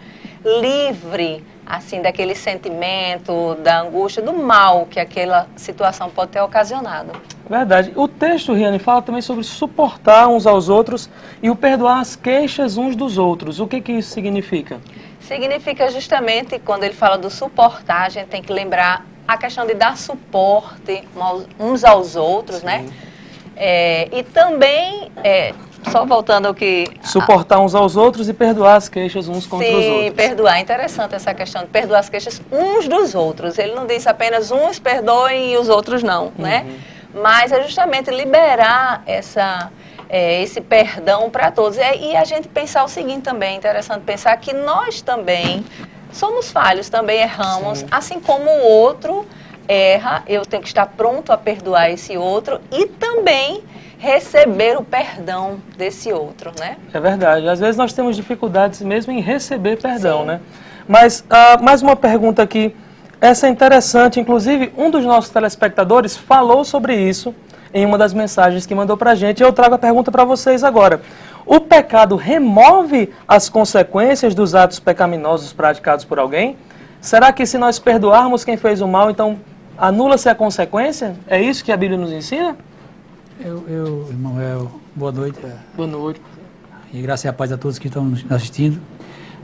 [SPEAKER 22] livre, assim, daquele sentimento, da angústia, do mal que aquela situação pode ter ocasionado.
[SPEAKER 21] Verdade. O texto, Riane, fala também sobre suportar uns aos outros e o perdoar as queixas uns dos outros. O que isso significa?
[SPEAKER 22] Significa justamente, quando ele fala do suportar, a gente tem que lembrar a questão de dar suporte uns aos outros, sim, né? E também, só voltando ao que...
[SPEAKER 21] Suportar uns aos outros e perdoar as queixas uns contra os outros.
[SPEAKER 22] Sim, perdoar. Interessante essa questão de perdoar as queixas uns dos outros. Ele não diz apenas uns perdoem e os outros não, né? Mas é justamente liberar esse perdão para todos. E a gente pensar o seguinte também, é interessante pensar que nós também somos falhos, também erramos, sim, assim como o outro erra, eu tenho que estar pronto a perdoar esse outro e também receber o perdão desse outro, né?
[SPEAKER 21] É verdade. Às vezes nós temos dificuldades mesmo em receber perdão, sim, né? Mas, mais uma pergunta aqui. Essa é interessante, inclusive um dos nossos telespectadores falou sobre isso em uma das mensagens que mandou pra gente. Eu trago a pergunta para vocês agora. O pecado remove as consequências dos atos pecaminosos praticados por alguém? Será que se nós perdoarmos quem fez o mal, então anula-se a consequência? É isso que a Bíblia nos ensina?
[SPEAKER 18] Irmão, boa noite.
[SPEAKER 21] Boa noite.
[SPEAKER 18] E graças e a paz a todos que estão nos assistindo.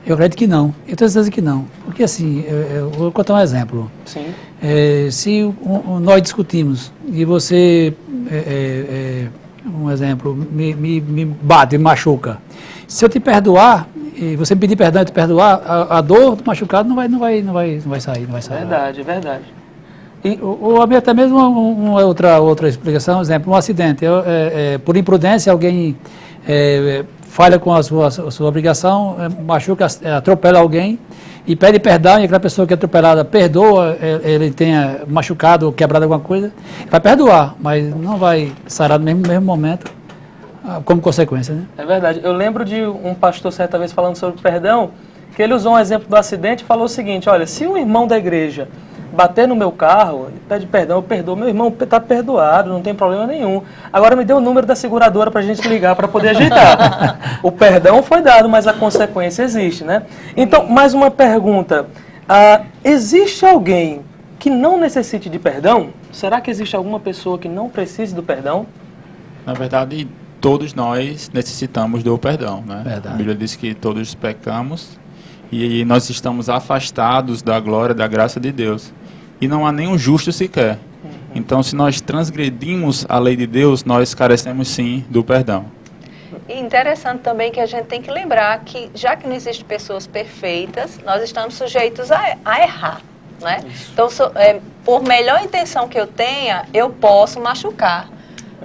[SPEAKER 18] Eu acredito que não. Eu tenho certeza que não. Porque assim, eu vou contar um exemplo.
[SPEAKER 21] Sim.
[SPEAKER 18] Se nós discutimos e você, um exemplo, me bate, me machuca. Se eu te perdoar, e você me pedir perdão e te perdoar, a dor do machucado não vai sair.
[SPEAKER 21] Verdade, verdade.
[SPEAKER 18] Ou até mesmo uma outra explicação, exemplo, um acidente. Por imprudência, alguém falha com a sua obrigação, machuca, atropela alguém e pede perdão, e aquela pessoa que é atropelada perdoa, ele tenha machucado ou quebrado alguma coisa, vai perdoar, mas não vai sarar no mesmo momento como consequência, né?
[SPEAKER 21] É verdade. Eu lembro de um pastor certa vez falando sobre perdão, que ele usou um exemplo do acidente e falou o seguinte: olha, se um irmão da igreja bater no meu carro, pede perdão, eu perdoo, meu irmão está perdoado, não tem problema nenhum. Agora me dê o número da seguradora para a gente ligar para poder ajeitar. O perdão foi dado, mas a consequência existe, né? Então, mais uma pergunta. Existe alguém que não necessite de perdão? Será que existe alguma pessoa que não precise do perdão?
[SPEAKER 1] Na verdade, todos nós necessitamos do perdão, né?
[SPEAKER 18] Verdade.
[SPEAKER 1] A Bíblia diz que todos pecamos e nós estamos afastados da glória, da graça de Deus. E não há nenhum justo sequer. Então, se nós transgredimos a lei de Deus, nós carecemos sim do perdão.
[SPEAKER 22] E interessante também que a gente tem que lembrar que, já que não existem pessoas perfeitas, nós estamos sujeitos a errar, né? Então, por melhor intenção que eu tenha, eu posso machucar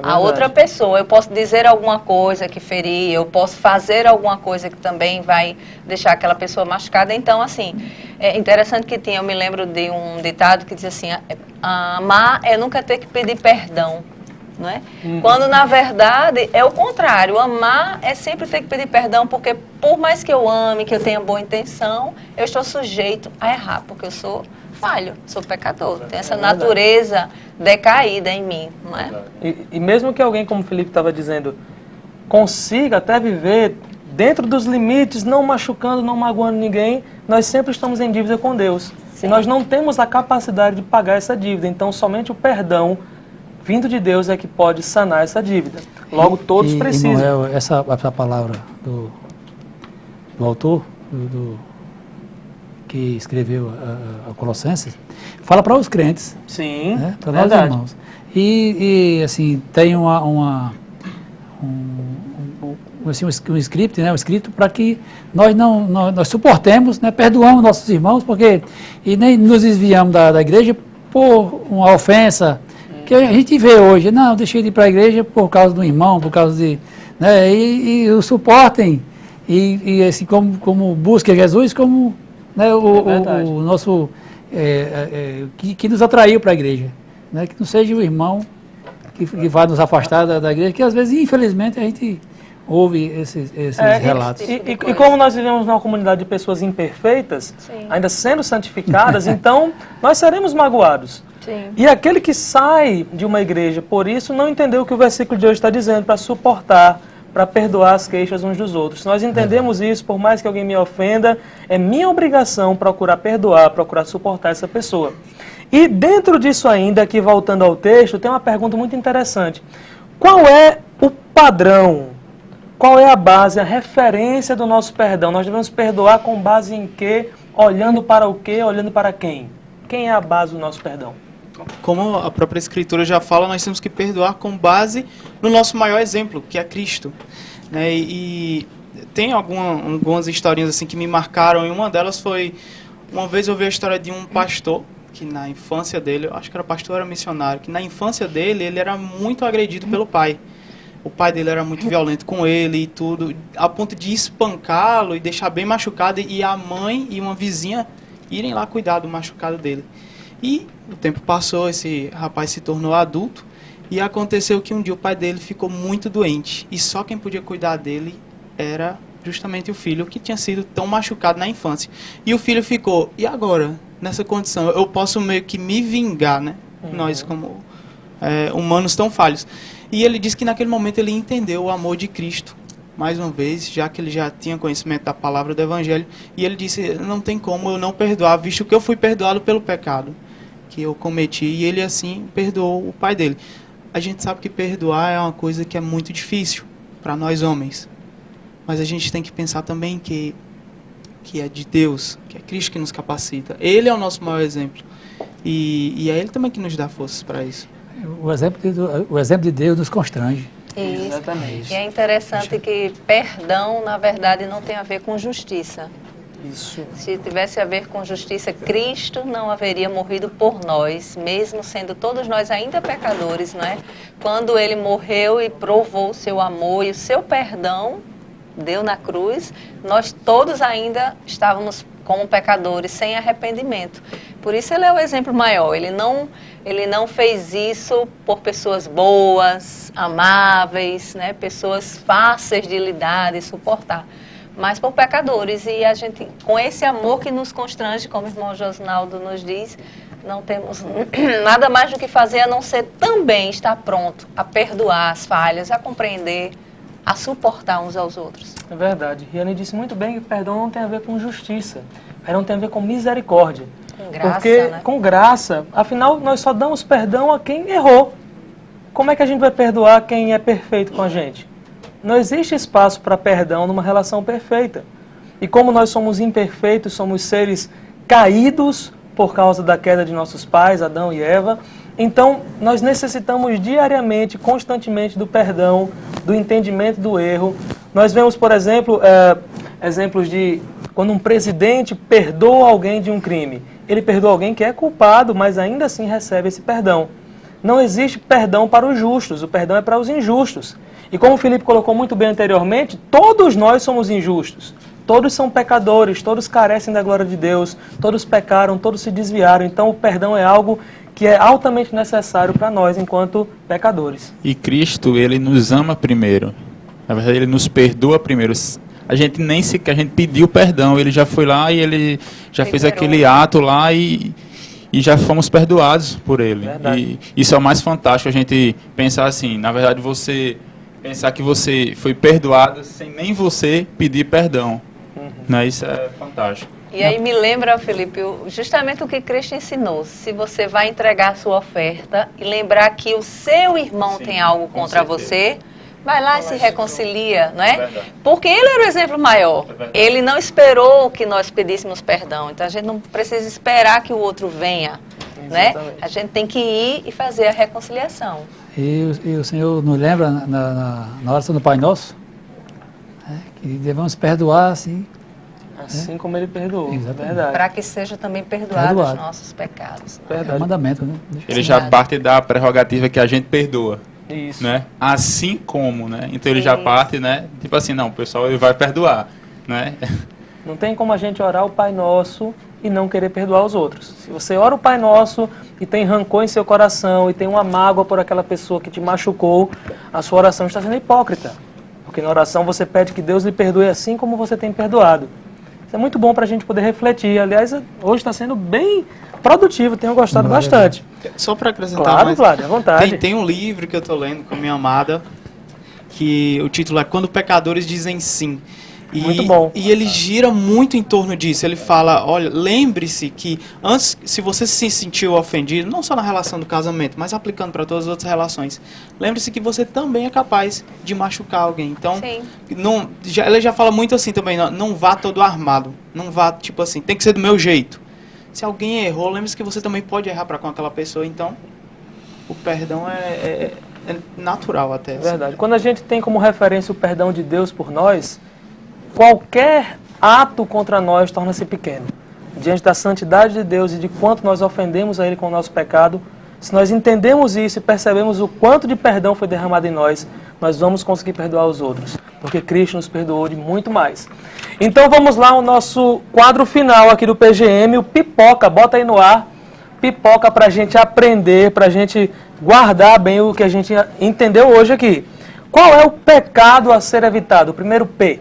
[SPEAKER 22] a outra pessoa. Eu posso dizer alguma coisa que ferir, eu posso fazer alguma coisa que também vai deixar aquela pessoa machucada. Então, assim, é interessante que eu me lembro de um ditado que diz assim: amar é nunca ter que pedir perdão, não é? Quando, na verdade, é o contrário. Amar é sempre ter que pedir perdão, porque por mais que eu ame, que eu tenha boa intenção, eu estou sujeito a errar, porque eu sou falho, sou pecador, tenho essa natureza decaída em mim, não é?
[SPEAKER 21] E mesmo que alguém, como o Felipe estava dizendo, consiga até viver dentro dos limites, não machucando, não magoando ninguém, nós sempre estamos em dívida com Deus. Sim. E nós não temos a capacidade de pagar essa dívida, então somente o perdão vindo de Deus é que pode sanar essa dívida. Logo, todos precisam.
[SPEAKER 18] Essa palavra do autor, que escreveu a Colossenses, fala para os crentes.
[SPEAKER 21] Sim,
[SPEAKER 18] né? Para nós irmãos. E assim, tem um script, né? Um escrito para que nós suportemos, né? Perdoamos nossos irmãos, porque e nem nos desviamos da igreja por uma ofensa que a gente vê hoje. Não, deixei de ir para a igreja por causa do irmão, por causa de... Né? E o suportem, e assim, como busca Jesus, como... Né, o nosso que nos atraiu para a igreja, né, que não seja o irmão que vai nos afastar da igreja, que às vezes, infelizmente, a gente ouve esses relatos.
[SPEAKER 21] E como nós vivemos numa comunidade de pessoas imperfeitas, sim, ainda sendo santificadas, então nós seremos magoados. Sim. E aquele que sai de uma igreja por isso não entendeu o que o versículo de hoje está dizendo, para suportar, para perdoar as queixas uns dos outros. Se nós entendemos isso, por mais que alguém me ofenda, é minha obrigação procurar perdoar, procurar suportar essa pessoa. E dentro disso ainda, aqui voltando ao texto, tem uma pergunta muito interessante. Qual é o padrão? Qual é a base, a referência do nosso perdão? Nós devemos perdoar com base em quê? Olhando para o quê? Olhando para quem? Quem é a base do nosso perdão?
[SPEAKER 19] Como a própria Escritura já fala, nós temos que perdoar com base no nosso maior exemplo, que é Cristo. Né? E tem algumas historinhas assim que me marcaram, e uma delas foi, uma vez eu vi a história de um pastor, que na infância dele, eu acho que era pastor, era missionário, que na infância dele, ele era muito agredido pelo pai. O pai dele era muito violento com ele e tudo, a ponto de espancá-lo e deixar bem machucado, e a mãe e uma vizinha irem lá cuidar do machucado dele. E o tempo passou, esse rapaz se tornou adulto, e aconteceu que um dia o pai dele ficou muito doente, e só quem podia cuidar dele era justamente o filho, que tinha sido tão machucado na infância. E o filho ficou, e agora? nessa condição. Eu posso meio que me vingar, né? Nós como humanos tão falhos. E ele disse que naquele momento ele entendeu o amor de Cristo. Mais uma vez, já que ele já tinha conhecimento da palavra do Evangelho. E ele disse, não tem como eu não perdoar, visto que eu fui perdoado pelo pecado que eu cometi. E ele assim perdoou o pai dele. A gente sabe que perdoar é uma coisa que é muito difícil para nós homens. Mas a gente tem que pensar também que é de Deus, que é Cristo que nos capacita. Ele é o nosso maior exemplo. E é Ele também que nos dá forças para isso.
[SPEAKER 18] O exemplo de Deus nos constrange.
[SPEAKER 22] Isso.
[SPEAKER 19] Exatamente.
[SPEAKER 22] E é interessante que perdão, na verdade, não tem a ver com justiça.
[SPEAKER 19] Isso.
[SPEAKER 22] Se tivesse a ver com justiça, Cristo não haveria morrido por nós, mesmo sendo todos nós ainda pecadores, não é? Quando Ele morreu e provou o seu amor e o seu perdão, deu na cruz, nós todos ainda estávamos como pecadores, sem arrependimento. Por isso Ele é o exemplo maior. Ele não fez isso por pessoas boas, amáveis, né? Pessoas fáceis de lidar e suportar, mas por pecadores. E a gente, com esse amor que nos constrange, como o irmão Josnaldo nos diz, não temos nada mais do que fazer a não ser também estar pronto a perdoar as falhas, a compreender, a suportar uns aos outros.
[SPEAKER 21] É verdade. Riane disse muito bem que perdão não tem a ver com justiça. Perdão tem a ver com misericórdia.
[SPEAKER 22] Com graça,
[SPEAKER 21] porque,
[SPEAKER 22] né?
[SPEAKER 21] com graça, afinal, nós só damos perdão a quem errou. Como é que a gente vai perdoar quem é perfeito com a gente? Não existe espaço para perdão numa relação perfeita. E como nós somos imperfeitos, somos seres caídos por causa da queda de nossos pais, Adão e Eva, então nós necessitamos diariamente, constantemente do perdão, do entendimento do erro. Nós vemos, por exemplo, exemplos de quando um presidente perdoa alguém de um crime. Ele perdoa alguém que é culpado, mas ainda assim recebe esse perdão. Não existe perdão para os justos, o perdão é para os injustos. E como o Felipe colocou muito bem anteriormente, todos nós somos injustos. Todos são pecadores, todos carecem da glória de Deus, todos pecaram, todos se desviaram. Então o perdão é algo que é altamente necessário para nós enquanto pecadores.
[SPEAKER 1] E Cristo, Ele nos ama primeiro. Na verdade, Ele nos perdoa primeiro. A gente nem sequer, a gente pediu perdão, Ele já foi lá e Ele já fez aquele ato lá e já fomos perdoados por Ele. E isso é o mais fantástico, a gente pensar assim, na verdade você pensar que você foi perdoado sem nem você pedir perdão. Né? Isso é fantástico.
[SPEAKER 22] E aí me lembra, Felipe, justamente o que Cristo ensinou. Se você vai entregar a sua oferta e lembrar que o seu irmão tem algo contra você, vai lá e se reconcilia, não é? Porque ele era o exemplo maior. Ele não esperou que nós pedíssemos perdão. Então a gente não precisa esperar que o outro venha, né? A gente tem que ir e fazer a reconciliação.
[SPEAKER 18] E o Senhor nos lembra na oração do Pai Nosso, que devemos perdoar assim.
[SPEAKER 21] Assim como Ele perdoou,
[SPEAKER 18] verdade.
[SPEAKER 22] Para que seja também perdoado os nossos pecados.
[SPEAKER 18] É um mandamento, né?
[SPEAKER 1] Ele já parte da prerrogativa que a gente perdoa.
[SPEAKER 21] Isso.
[SPEAKER 1] Né? Assim como, né? Então ele já parte, né? Tipo assim, não, o pessoal ele vai perdoar, né?
[SPEAKER 21] Não tem como a gente orar o Pai Nosso e não querer perdoar os outros. Se você ora o Pai Nosso e tem rancor em seu coração e tem uma mágoa por aquela pessoa que te machucou, a sua oração está sendo hipócrita. Porque na oração você pede que Deus lhe perdoe assim como você tem perdoado. Isso é muito bom para a gente poder refletir. Aliás, hoje está sendo bem produtivo, tenho gostado bastante.
[SPEAKER 19] Só para acrescentar,
[SPEAKER 21] claro, Flávio, à vontade.
[SPEAKER 19] Tem um livro que eu estou lendo com minha amada, que o título é Quando Pecadores Dizem Sim.
[SPEAKER 21] Muito bom.
[SPEAKER 19] E ele gira muito em torno disso. Ele fala, olha, lembre-se que antes, se você se sentiu ofendido, não só na relação do casamento, mas aplicando para todas as outras relações, lembre-se que você também é capaz de machucar alguém. Então, ela já fala muito assim também, não vá todo armado. Não vá, tipo assim, tem que ser do meu jeito. Se alguém errou, lembre-se que você também pode errar para com aquela pessoa. Então, o perdão é natural até.
[SPEAKER 21] É verdade. Quando a gente tem como referência o perdão de Deus por nós, qualquer ato contra nós torna-se pequeno. Diante da santidade de Deus e de quanto nós ofendemos a Ele com o nosso pecado, se nós entendemos isso e percebemos o quanto de perdão foi derramado em nós, nós vamos conseguir perdoar os outros, porque Cristo nos perdoou de muito mais. Então vamos lá, o nosso quadro final aqui do PGM, o Pipoca, bota aí no ar, Pipoca para a gente aprender, para a gente guardar bem o que a gente entendeu hoje aqui. Qual é o pecado a ser evitado? O primeiro P.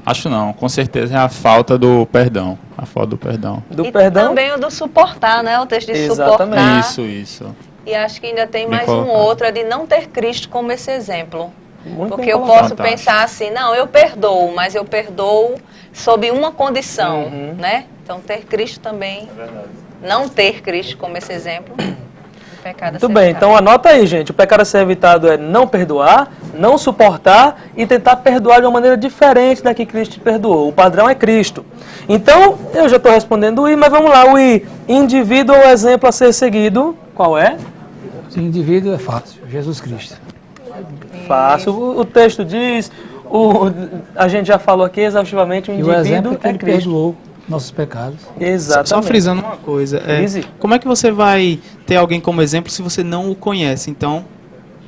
[SPEAKER 1] Acho não, com certeza é a falta do perdão. A falta do perdão.
[SPEAKER 22] Também o do suportar, né? O texto de suportar.
[SPEAKER 1] Isso.
[SPEAKER 22] E acho que ainda tem
[SPEAKER 1] Bem
[SPEAKER 22] mais
[SPEAKER 1] colocado.
[SPEAKER 22] um outro, é de não ter Cristo como esse exemplo.
[SPEAKER 1] Muito
[SPEAKER 22] Porque
[SPEAKER 1] bem
[SPEAKER 22] eu
[SPEAKER 1] colocado.
[SPEAKER 22] posso pensar assim, não, eu perdoo, mas eu perdoo sob uma condição, né? Então ter Cristo também, não ter Cristo como esse exemplo, o pecado a ser
[SPEAKER 21] Muito bem,
[SPEAKER 22] evitado.
[SPEAKER 21] então anota aí, gente. O pecado a ser evitado é não perdoar, não suportar e tentar perdoar de uma maneira diferente da que Cristo te perdoou. O padrão é Cristo. Então, eu já estou respondendo o I, mas vamos lá. O I, indivíduo ou exemplo a ser seguido, qual é?
[SPEAKER 18] O indivíduo é fácil, Jesus Cristo.
[SPEAKER 21] Fácil. O texto diz, a gente já falou aqui exaustivamente, o
[SPEAKER 18] E o exemplo
[SPEAKER 21] indivíduo
[SPEAKER 18] é que
[SPEAKER 21] é
[SPEAKER 18] ele
[SPEAKER 21] Cristo.
[SPEAKER 18] perdoou nossos pecados.
[SPEAKER 21] Exatamente.
[SPEAKER 19] Só frisando uma coisa, como é que você vai ter alguém como exemplo se você não o conhece? Então,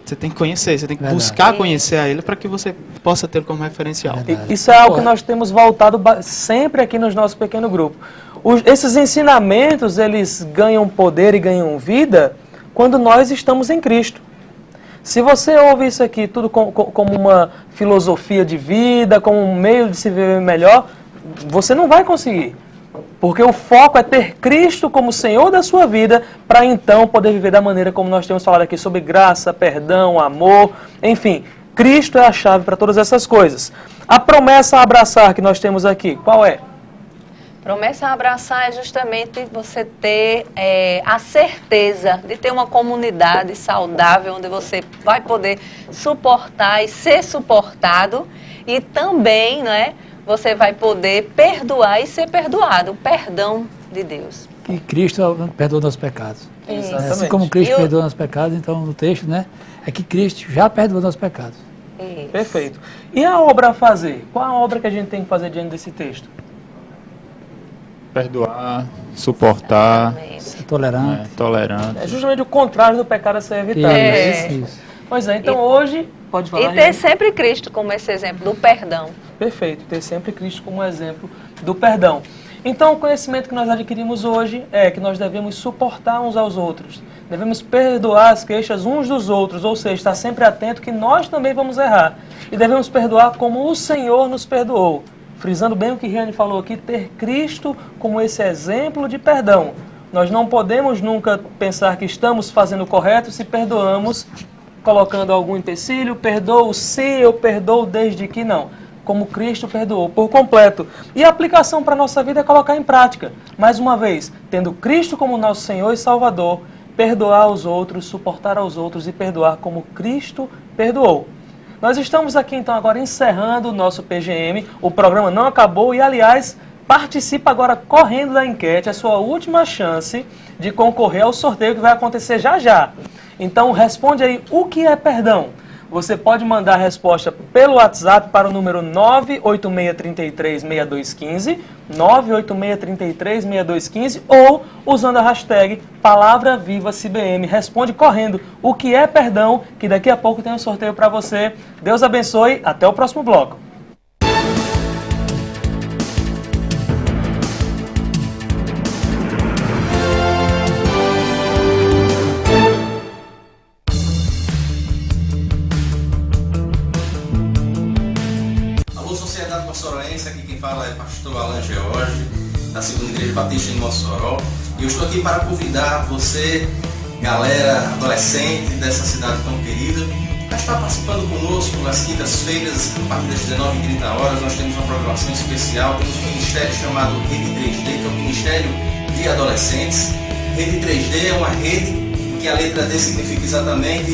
[SPEAKER 19] você tem que conhecer, você tem que buscar conhecer a ele para que você possa ter como referencial.
[SPEAKER 21] Isso é algo que nós temos voltado sempre aqui nos nossos pequenos grupos. Esses ensinamentos, eles ganham poder e ganham vida quando nós estamos em Cristo. Se você ouve isso aqui tudo como uma filosofia de vida, como um meio de se viver melhor, você não vai conseguir. Porque o foco é ter Cristo como Senhor da sua vida, para então poder viver da maneira como nós temos falado aqui, sobre graça, perdão, amor, enfim. Cristo é a chave para todas essas coisas. A promessa a abraçar que nós temos aqui, qual é?
[SPEAKER 22] Promessa a abraçar é justamente você ter a certeza de ter uma comunidade saudável, onde você vai poder suportar e ser suportado, e também, né, você vai poder perdoar e ser perdoado, o perdão de Deus.
[SPEAKER 18] E Cristo perdoa nossos pecados.
[SPEAKER 22] Exatamente.
[SPEAKER 18] Assim como Cristo
[SPEAKER 22] E o-
[SPEAKER 18] perdoa nossos pecados, então no texto, né, é que Cristo já perdoou nossos pecados.
[SPEAKER 21] Perfeito. E a obra a fazer? Qual a obra que a gente tem que fazer diante desse texto?
[SPEAKER 1] Perdoar, suportar,
[SPEAKER 18] Ser tolerante.
[SPEAKER 1] tolerante.
[SPEAKER 21] É justamente o contrário do pecado a ser evitado.
[SPEAKER 22] Isso.
[SPEAKER 21] Pois é, então hoje, pode falar.
[SPEAKER 22] E ter sempre Cristo como esse exemplo do perdão.
[SPEAKER 21] Perfeito, ter sempre Cristo como exemplo do perdão. Então, o conhecimento que nós adquirimos hoje é que nós devemos suportar uns aos outros. Devemos perdoar as queixas uns dos outros, ou seja, estar sempre atento que nós também vamos errar. E devemos perdoar como o Senhor nos perdoou. Frisando bem o que Riane falou aqui, ter Cristo como esse exemplo de perdão. Nós não podemos nunca pensar que estamos fazendo o correto se perdoamos colocando algum empecilho, perdoo se eu perdoo desde que não. Como Cristo perdoou por completo. E a aplicação para a nossa vida é colocar em prática. Mais uma vez, tendo Cristo como nosso Senhor e Salvador, perdoar aos outros, suportar aos outros e perdoar como Cristo perdoou. Nós estamos aqui então agora encerrando o nosso PGM, o programa não acabou e, aliás, participa agora correndo da enquete, a sua última chance de concorrer ao sorteio que vai acontecer já já. Então responde aí o que é perdão. Você pode mandar a resposta pelo WhatsApp para o número 986336215, 986336215 ou usando a hashtag PalavraVivaCBM. Responde correndo o que é perdão, que daqui a pouco tem um sorteio para você. Deus abençoe, até o próximo bloco.
[SPEAKER 2] Alô, Sociedade Mossoroense, aqui quem fala é pastor Alan George, da Segunda Igreja Batista em Mossoró. E eu estou aqui para convidar você, galera adolescente dessa cidade tão querida, a estar participando conosco nas quintas-feiras, a partir das 19h30. Nós temos uma programação especial, temos um ministério chamado Rede 3D, que é o Ministério de Adolescentes. Rede 3D é uma rede que a letra D significa exatamente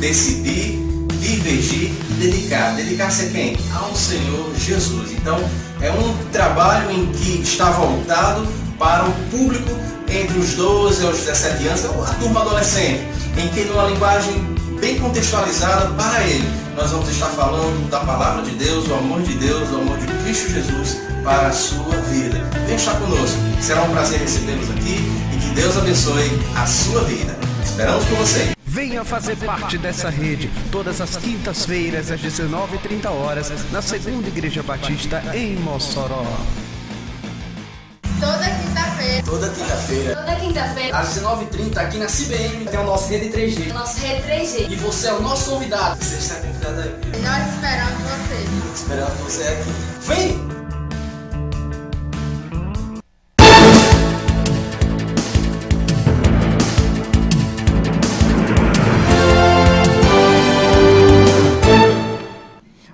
[SPEAKER 2] decidir, divergir e dedicar. Dedicar-se a quem? Ao Senhor Jesus. Então, é um trabalho em que está voltado para o público entre os 12 aos 17 anos, a turma adolescente, em que numa linguagem bem contextualizada para ele, nós vamos estar falando da palavra de Deus, do amor de Deus, do amor de Cristo Jesus para a sua vida. Venha estar conosco, será um prazer recebê-los aqui e que Deus abençoe a sua vida. Esperamos por você.
[SPEAKER 6] Venha fazer parte dessa rede todas as quintas-feiras às 19h30 na Segunda Igreja Batista em Mossoró.
[SPEAKER 23] Toda quinta-feira
[SPEAKER 2] quinta-feira. Toda quinta-feira.
[SPEAKER 8] Toda quinta-feira.
[SPEAKER 2] Às 19h30 aqui na CBN. Tem o nosso Rede 3G.
[SPEAKER 8] Nosso Rede 3G.
[SPEAKER 2] E você é o nosso convidado. Você está convidado aí.
[SPEAKER 8] Nós esperamos você.
[SPEAKER 2] Esperando você aqui. Vem!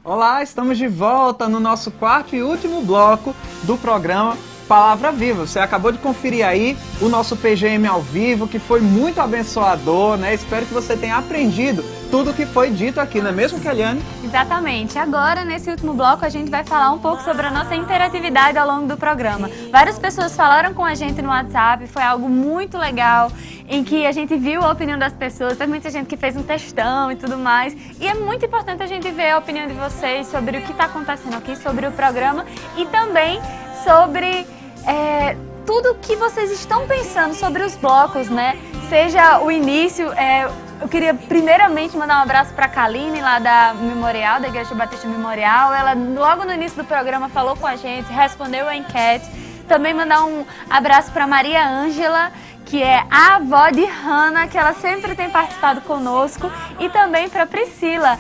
[SPEAKER 3] Olá, estamos de volta no nosso quarto e último bloco do programa Palavra Viva. Você acabou de conferir aí o nosso PGM ao vivo, que foi muito abençoador, né? Espero que você tenha aprendido tudo o que foi dito aqui, não é mesmo, Keliane?
[SPEAKER 4] Exatamente. Agora, nesse último bloco, a gente vai falar um pouco sobre a nossa interatividade ao longo do programa. Várias pessoas falaram com a gente no WhatsApp, foi algo muito legal, em que a gente viu a opinião das pessoas, teve muita gente que fez um textão e tudo mais. E é muito importante a gente ver a opinião de vocês sobre o que está acontecendo aqui, sobre o programa e também sobre tudo que vocês estão pensando sobre os blocos, né? Seja o início, eu queria primeiramente mandar um abraço para a Kaline, lá da Memorial, da Igreja Batista Memorial. Ela, logo no início do programa, falou com a gente, respondeu a enquete. Também mandar um abraço para Maria Ângela, que é a avó de Hannah, que ela sempre tem participado conosco. E também para Priscila,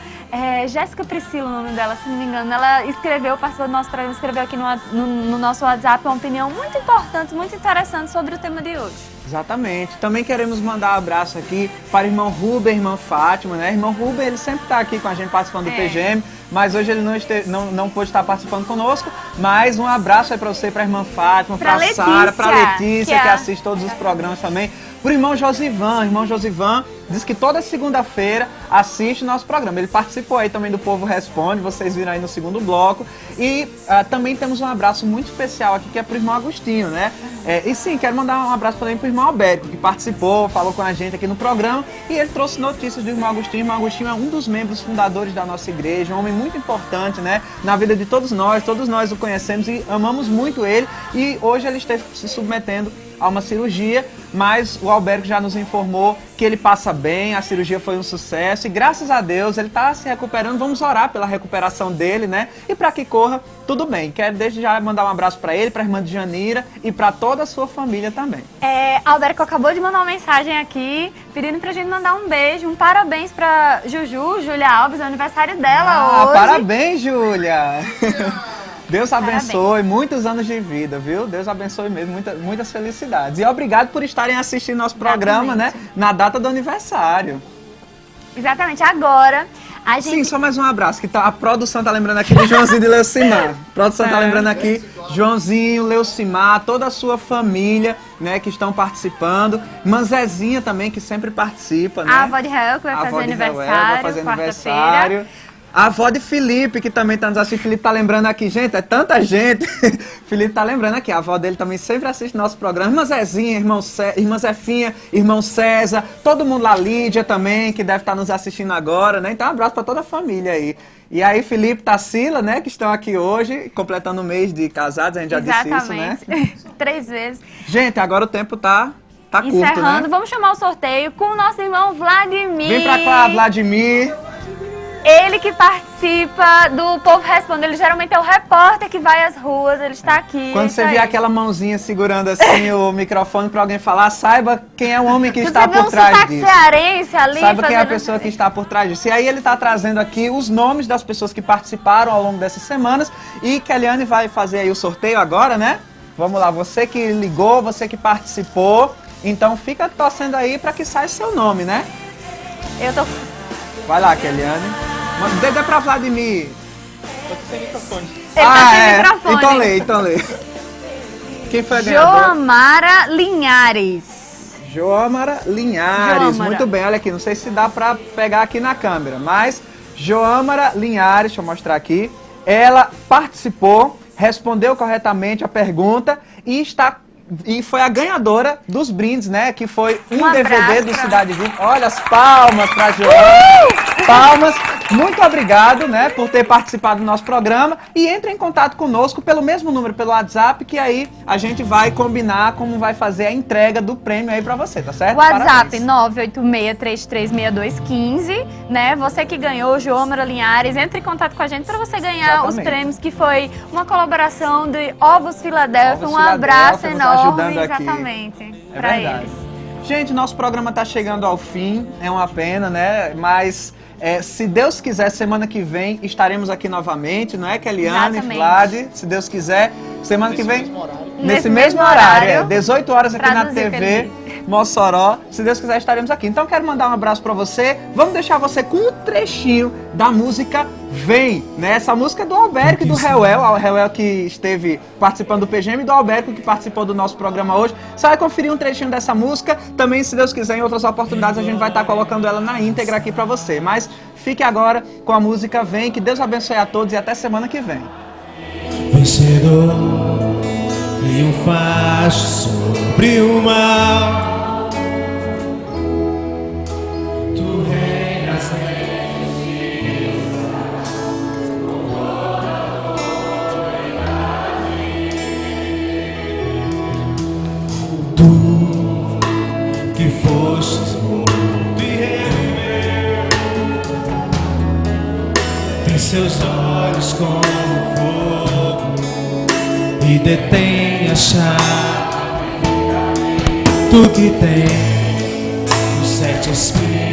[SPEAKER 4] Jéssica Priscila, o nome dela, se não me engano. Ela escreveu, participou do nosso programa, escreveu aqui no nosso WhatsApp uma opinião muito importante, muito interessante sobre o tema de hoje.
[SPEAKER 3] Exatamente. Também queremos mandar um abraço aqui para o irmão Ruben, irmã Fátima, né? Irmão Ruben, ele sempre está aqui com a gente participando do PGM, mas hoje ele não pôde estar participando conosco. Mas um abraço aí para você, para a irmã Fátima, para a Sara, para a Letícia, que assiste todos os programas também. Para o irmão Josivan. Irmão Josivan diz que toda segunda-feira assiste o nosso programa. Ele participou aí também do Povo Responde, vocês viram aí no segundo bloco. E também temos um abraço muito especial aqui, que é para o irmão Agostinho, né? E sim, quero mandar um abraço também para o irmão Alberto, que participou, falou com a gente aqui no programa. E ele trouxe notícias do irmão Agostinho. O irmão Agostinho é um dos membros fundadores da nossa igreja, um homem muito importante, né? Na vida de todos nós o conhecemos e amamos muito ele. E hoje ele esteve se submetendo a uma cirurgia, mas o Alberto já nos informou que ele passa bem, a cirurgia foi um sucesso e graças a Deus ele está se recuperando. Vamos orar pela recuperação dele, né? E para que corra tudo bem. Quero desde já mandar um abraço para ele, para a irmã de Janira e para toda a sua família também.
[SPEAKER 4] Alberto acabou de mandar uma mensagem aqui pedindo pra gente mandar um beijo, um parabéns pra Júlia Alves, é o aniversário dela hoje.
[SPEAKER 3] Parabéns, Júlia! Deus abençoe, muitos anos de vida, viu? Deus abençoe mesmo, muitas felicidades. E obrigado por estarem assistindo nosso programa, né? Na data do aniversário.
[SPEAKER 4] Exatamente, agora a gente...
[SPEAKER 3] Sim, só mais um abraço, que a produção tá lembrando aqui de Joãozinho e Leucimar. A produção tá lembrando aqui, Joãozinho, Leucimar, toda a sua família, né, que estão participando. Irmã Zezinha também, que sempre participa, né?
[SPEAKER 4] A avó de Rael, que vai fazer aniversário,
[SPEAKER 3] A avó de Felipe, que também está nos assistindo. Felipe tá lembrando aqui, gente, é tanta gente. Felipe tá lembrando aqui, a avó dele também sempre assiste nosso programa. Irmã Zezinha, irmã Zefinha, irmão César, todo mundo lá, Lídia também, que deve estar nos assistindo agora, né? Então um abraço para toda a família aí. E aí Felipe e Tarsila, né, que estão aqui hoje, completando o mês de casados, a gente já disse isso, né?
[SPEAKER 4] 3 vezes.
[SPEAKER 3] Gente, agora o tempo tá curto,
[SPEAKER 4] encerrando,
[SPEAKER 3] né?
[SPEAKER 4] vamos chamar o sorteio com o nosso irmão Vladimir.
[SPEAKER 3] Vem pra cá, Vladimir.
[SPEAKER 4] Ele que participa do Povo Responde, ele geralmente é o repórter que vai às ruas, ele está aqui.
[SPEAKER 3] Quando você vê aquela mãozinha segurando assim o microfone para alguém falar, saiba quem é o homem que está por trás disso.
[SPEAKER 4] Cearense ali,
[SPEAKER 3] saiba quem é a pessoa que está por trás disso. E aí ele está trazendo aqui os nomes das pessoas que participaram ao longo dessas semanas. E Keliane vai fazer aí o sorteio agora, né? Vamos lá, você que ligou, você que participou. Então fica torcendo aí para que saia seu nome, né?
[SPEAKER 4] Eu tô...
[SPEAKER 3] Vai lá, Keliane. Manda o dedo é pra Vladimir.
[SPEAKER 19] Tô sem microfone.
[SPEAKER 4] Ele tá sem microfone.
[SPEAKER 3] Então lê. Quem foi a ganhadora?
[SPEAKER 4] Joamara Linhares.
[SPEAKER 3] Joamara Linhares. Muito bem, olha aqui, não sei se dá pra pegar aqui na câmera, mas Joamara Linhares, deixa eu mostrar aqui, ela participou, respondeu corretamente a pergunta e foi a ganhadora dos brindes, né? Que foi um DVD do Cidade Viva. Olha as palmas pra Joana. Palmas. muito obrigado, né, por ter participado do nosso programa e entre em contato conosco pelo mesmo número, pelo WhatsApp, que aí a gente vai combinar como vai fazer a entrega do prêmio aí pra você, tá certo?
[SPEAKER 4] WhatsApp 986336215, né? Você que ganhou, Joâmara Linhares, entre em contato com a gente para você ganhar os prêmios, que foi uma colaboração de Ovos Filadélfia. Um abraço enorme, exatamente, para eles.
[SPEAKER 3] Gente, nosso programa está chegando ao fim, é uma pena, né? Mas se Deus quiser, semana que vem estaremos aqui novamente, não é, Keliane, Vlad? Se Deus quiser, semana que vem, nesse mesmo horário, 18 horas aqui na TV Mossoró. Se Deus quiser, estaremos aqui. Então, quero mandar um abraço para você. Vamos deixar você com um trechinho da música Vem, né? Essa música é do Alberto e do Reuel, o Reuel que esteve participando do PGM e do Alberto que participou do nosso programa hoje. Você vai conferir um trechinho dessa música. Também, se Deus quiser, em outras oportunidades a gente vai estar colocando ela na íntegra aqui para você. Mas fique agora com a música Vem. Que Deus abençoe a todos e até semana que vem.
[SPEAKER 5] Vencedor, triunfaste sobre o mal. Tu reinas que foste morto e reviveu, tem seus olhos como fogo e detém a chave. Tu que tem os 7 espíritos